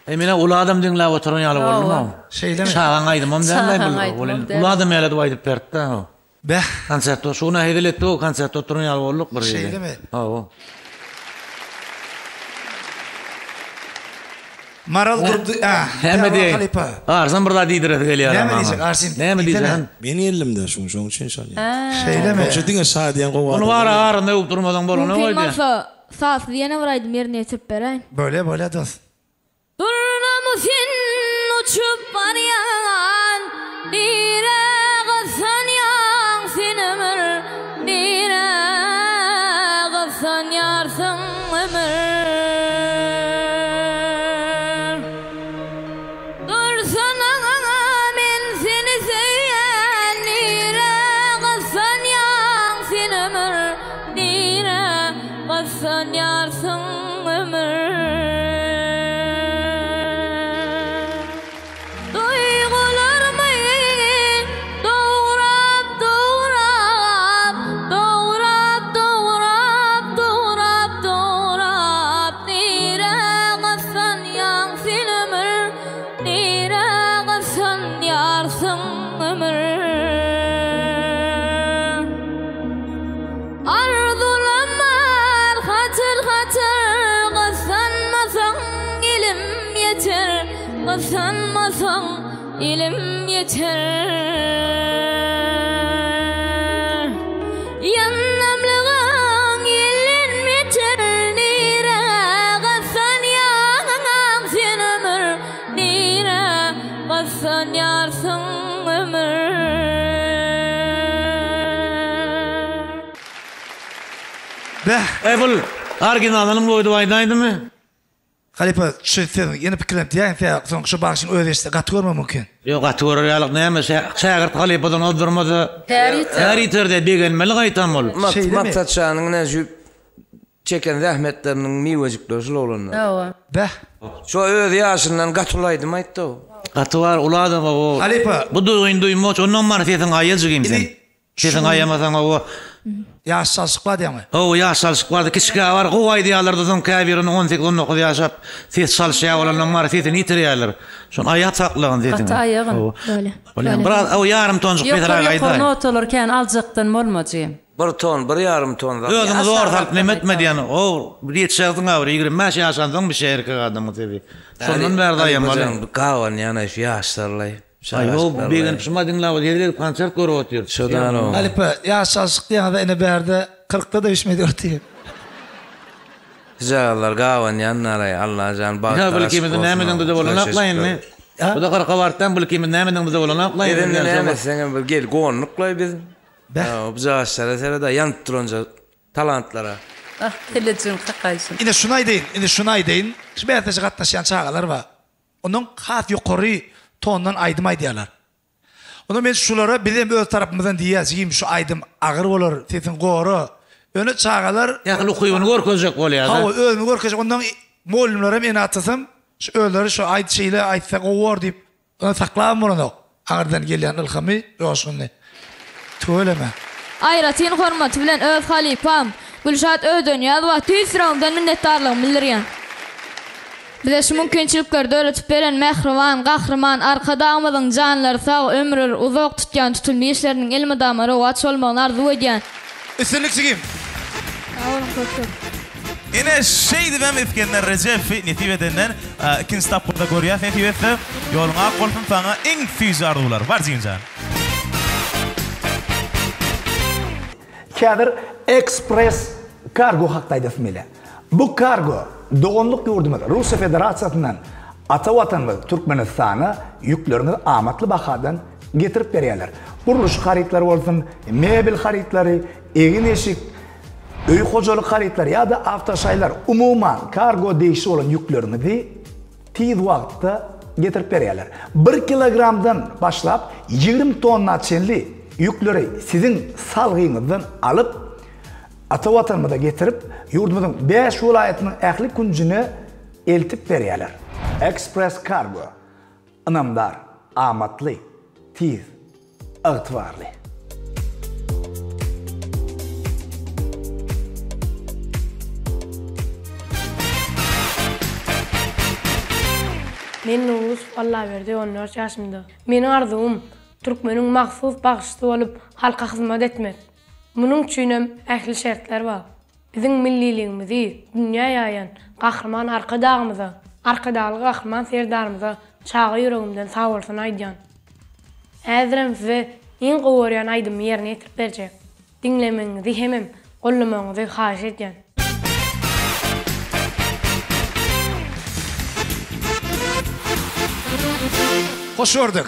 Emine ulu adam dinle oturun yalı oldu mu? Şeyleme. Şahan aydımam denle. Ulu adam yalı duvaydı pertte. Be. Konserto. Şuna hediletti o konserto oturun yalı olduk. Şeyleme. Maral durdu. Hem de. Arsan burada diydire geliyor. Ne mi diyecek Arsin? Ne mi diyeceksin? Beni elimde şun için şalya. Şeyleme. Şu dinle şadiyen kova. Onu var ne oturmadan bolana oydu. Mümkün masa saat diyene varaydım yerine yetirip bereyim. Böyle dost. Durnamusin uçup varyan dire gısan yan sinimir dire gısan yarsın ömür dursana men seni seven dire gısan yan sinimir dire gısan yarsın ömür yarsın ömür arzulamar hatır kazanmasan ilim yeter kazanmasan ilim yeter yanamlığın ilin meter nire kazan yarsın ömür nire kazan yarsın ömür Ebul, arginalının boydu vaydaydı mı? Halipa, sen yeni fikirler diyen sen şu başın ödeşte katıyor mu mümkün? Yok katıyor yalık neyme şagırt Halipa'dan oldurmadı. Her iterde beğenmeli gaytam ol. Maksat şanın ne jüp çeken zahmetlerinin mivecikleri olanlar. Be. Şu öde yaşından katılaydım ayıttı o. Katıvar uladım o. Halipa. Bu duyun duymoç ondan var sesin ayıcıgım sen. Sesin ayamasan o. Yaşsalsıklar diye mi? O yaşsalsıklar da kişi var. O ideyalarda son kabirin 18-19 yaşap. Ses salşaya olanlar var. Sesin itiriyalar. Son ayat saklığın sesin. Katı ayağın. Böyle. Biraz o yarım toncuk bir tarafa ayday. Yok not olurken alacaktan olmacıyım. 1 ton, 1 yarım ton. Özünü zor salp nemetmedi yani. O yetişerdin ağır. 25 yaşandın bir şehir adamı tabi. Sonun verdi ayamalı. Kavan yani şu yaşlarlay. Ay o beğenip şuma dinlava diyelim konser koru oturuyor. Şodan o. Halipa yaşsalsık diyen de ene berde 40'ta da işmedi ortaya. Jağlar kavan yanlara Allah can bak. Ya bu kimin nemeden de bolan atlayın mı? Bu da karkavartan bu kimin nemeden de bolan atlayın. Edin nemesen bir gel gonluklay biz. Ya bu yaşlara da yan turunca talantlara. Ah telecim kakaysın. Ine şunay deyin. Şu beyatacı katlaşan çağalar var. Onun kat yukarı tondan aydım aydiyalar. Onu ben şulara bizim öz tarafımızdan diyeceğim şu aydım ağır olur, sesin qoru. Öne çağalar... Yakın okuyunu görkezecek ol ya da. Ha, özünü görkezecek. Ondan moğulumlarım en atasım, şu ölleri şu ayt şeyle aytsak o var deyip, onu saklayalım onu. Ağırdan gelen ılhamı, yoşunlu. Töyleme. Ayratin hormatı bilen öz halipam, Gülşat Ödönyaz ve tüysüramdan minnettarlığım bildirýän. Bize şu mümkinçilikleri öğretip beren mehrivan, gahrman, arkadağımızın canları sağ ömrür, uzak tutyan tutulma işlerinin ilmi damarı vaç olmağını arzu edýän. Üstünlük sigim. Yine şeydi ben efkenler Recep netivetinden ikinci tapırda görüyor. Netivette yoluna kolpun sana en füze arzular. Var zincan. Kadir Express Kargo haktaydı fmile. Bu kargo doğunluk yurdumuz Rusya Federasyası'ndan Atavatanımız Türkmenistan'a yüklerini amatlı bakadan getirip veriyorlar. Kuruluş haritleri olsun, mebel haritleri, evin eşik, öy hocalık haritleri ya da avtoşaylar umuman kargo değişi olan yüklerini tiz vakitte getirip veriyorlar. 1 kilogramdan başlap 20 tonna çenli yükleri sizin salgınızdan alıp Atavatanımıza getirip yurdumuzun 5 vilayetinin ehli kuncunu eltip veriyorlar. Express Kargo, ınamdar, amatlı, tiz, ıgtıvarlı. Men Nuruz Allah verdi 14 yaşımda. Menin arzum Türkmenin mahsus bağışçısı olup halka hizmet etmek. Bunun üçinem ähli şertler var. Bizim milliliğimizi dünya yayan kahraman arkadağımıza, arkadağlı kahraman serdarımıza çağı yüreğimden sağ olsun aydiyan. Äzirem size en qoğuryan aydımı yerine getirip berjek. Dinlemenizi hemem, qollamanızı haýyş edýän. Hoş gördük.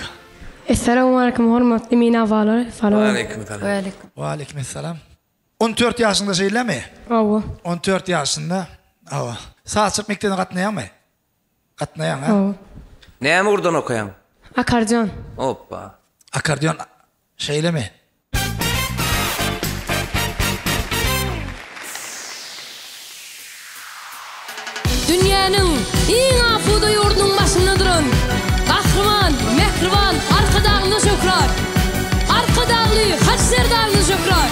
Esselamu aleyküm hormatly meni awalar. Ve aleyküm selam. 14 yaşında şeyle mi? Awa. 14 yaşında. Awa. Saçık mektebine katnayan mı? Katnayan ha? Awa. Ne mi oradan okuyan? Akordeon. Hoppa. Akordeon şeyle mi? Dünyanın en afuda yurdunun başında duran kahraman, mehrivan, arkadağlı şokrar. Arkadağlı, haçserdağlı şokrar.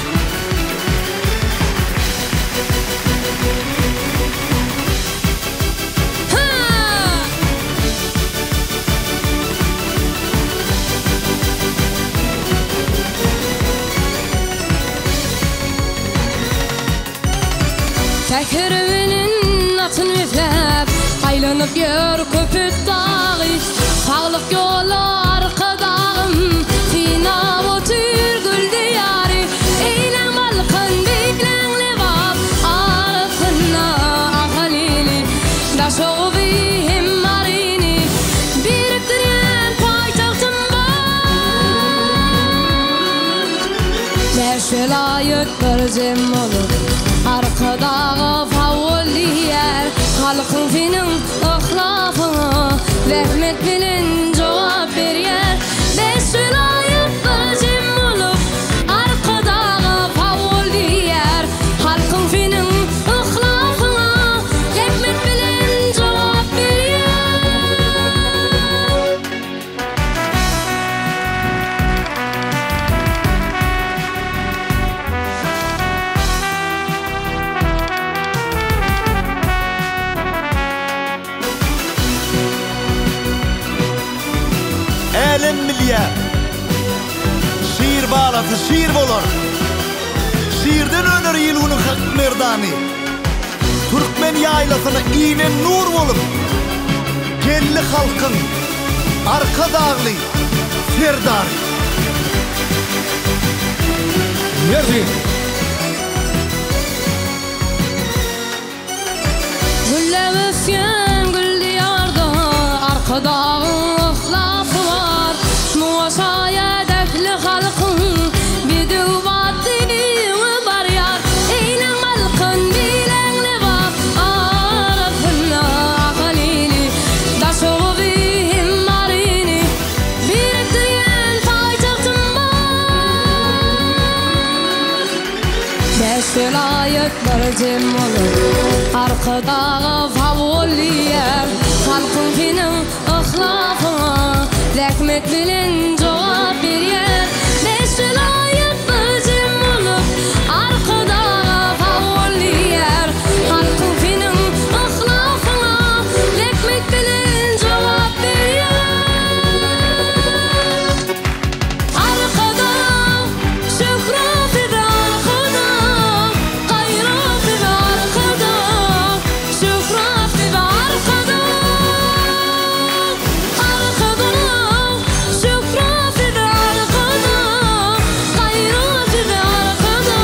Kervinin atın üflep aylanıp yer köpüt dağı Sağlık yolu arka dağım Fina otur gül diyarı Eylem balkın beklen levap Arasına halili Daşoğu bihim marini Biriktiren paytahtım var Meşelayet bir cem olur Arka dağı favoli yer Halkın finin ıhlafına Rahmet bilin cevap veriyer Beş vilayet bacım olup Arka dağı favoli yer Halkın finin ıhlafına Rahmet bilin cevap veriyer Elim milyar Şiir bağlatı şiir bolor Şiirden öner yılının hak merdani Türkmen yaylasına iğnen nur bolup Gelli halkın arka dağlı Serdar Yerdi Gülle öfken gül diyarda Arka dağın ıhlafı var Muaşaya defli halkın Bir duvatini var yar Eylem halkın bilenli var Arasına halili Daşoğu bihim marini Biriktiren paytahtım var Beş vilayet bir cem olur Arka dağı favoli yer Halkın finin ıhlafına Rahmet bilin cevap veriyer Beş vilayet bir cem olup Arka dağı favoli yer Halkın finin ıhlafına Rahmet bilin cevap veriyer Arkada şükrü bir arkada Gayrı bir arkada Şükrü bir arkada Arkada şükrü bir arkada Gayrı bir arkada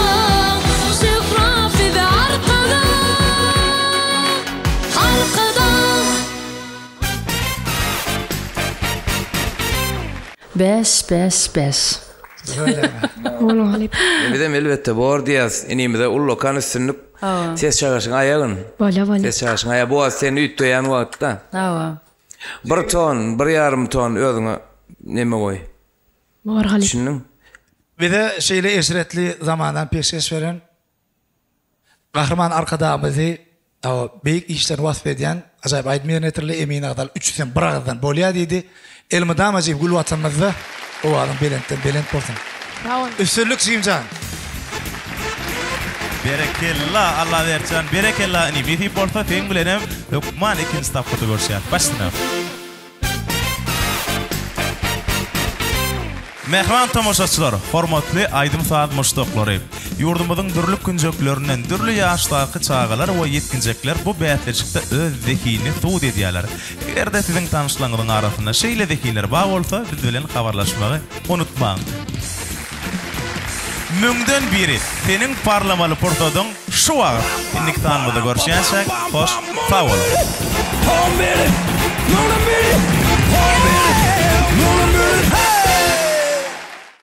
Şükrü bir arkada Arkada Beş. Oğlum Halip. Bir de elbette bu diyaz inimde ullokan üstünlük ses çağırsın ayağın. Bala. Ses çağırsın ayağı bu seni üttöyen vakitte. Bir ton, bir yarım ton özüne neme koy. Var Halip. Düşündün? Bir de şeyle esretli zamandan peşkeş veren Kahraman arkadağımızı büyük işten vasf ediyen acayip aydın etirli emin ağdal 3 sen bir ağızdan bolya dedi. Elmadam acayip gül vatanımızda o adam belent olsun. Üstünlük Simcan. Berekella Allah vercan berekella ni bihi porta teng bilenem Lokman ikin staf foto görüşer. Başına. Mehman tamaşaçılar, hormatly Aydın Saat muştoqlary. Yurdumyzyň dürli künjeklerinden dürli ýaşdaky çağalar we yetkinjekler bu bätleşikde öz zekini suud edýärler. Egerde siziň tanyşlaryňyň arasynda şeýle zekiler bar bolsa, biz bilen habarlaşmagy unutmaň. Müňden biri senin parlamaly portadyň şu wagt indiktanmyda görüşýänsek, hoş, sag bol. Hold me,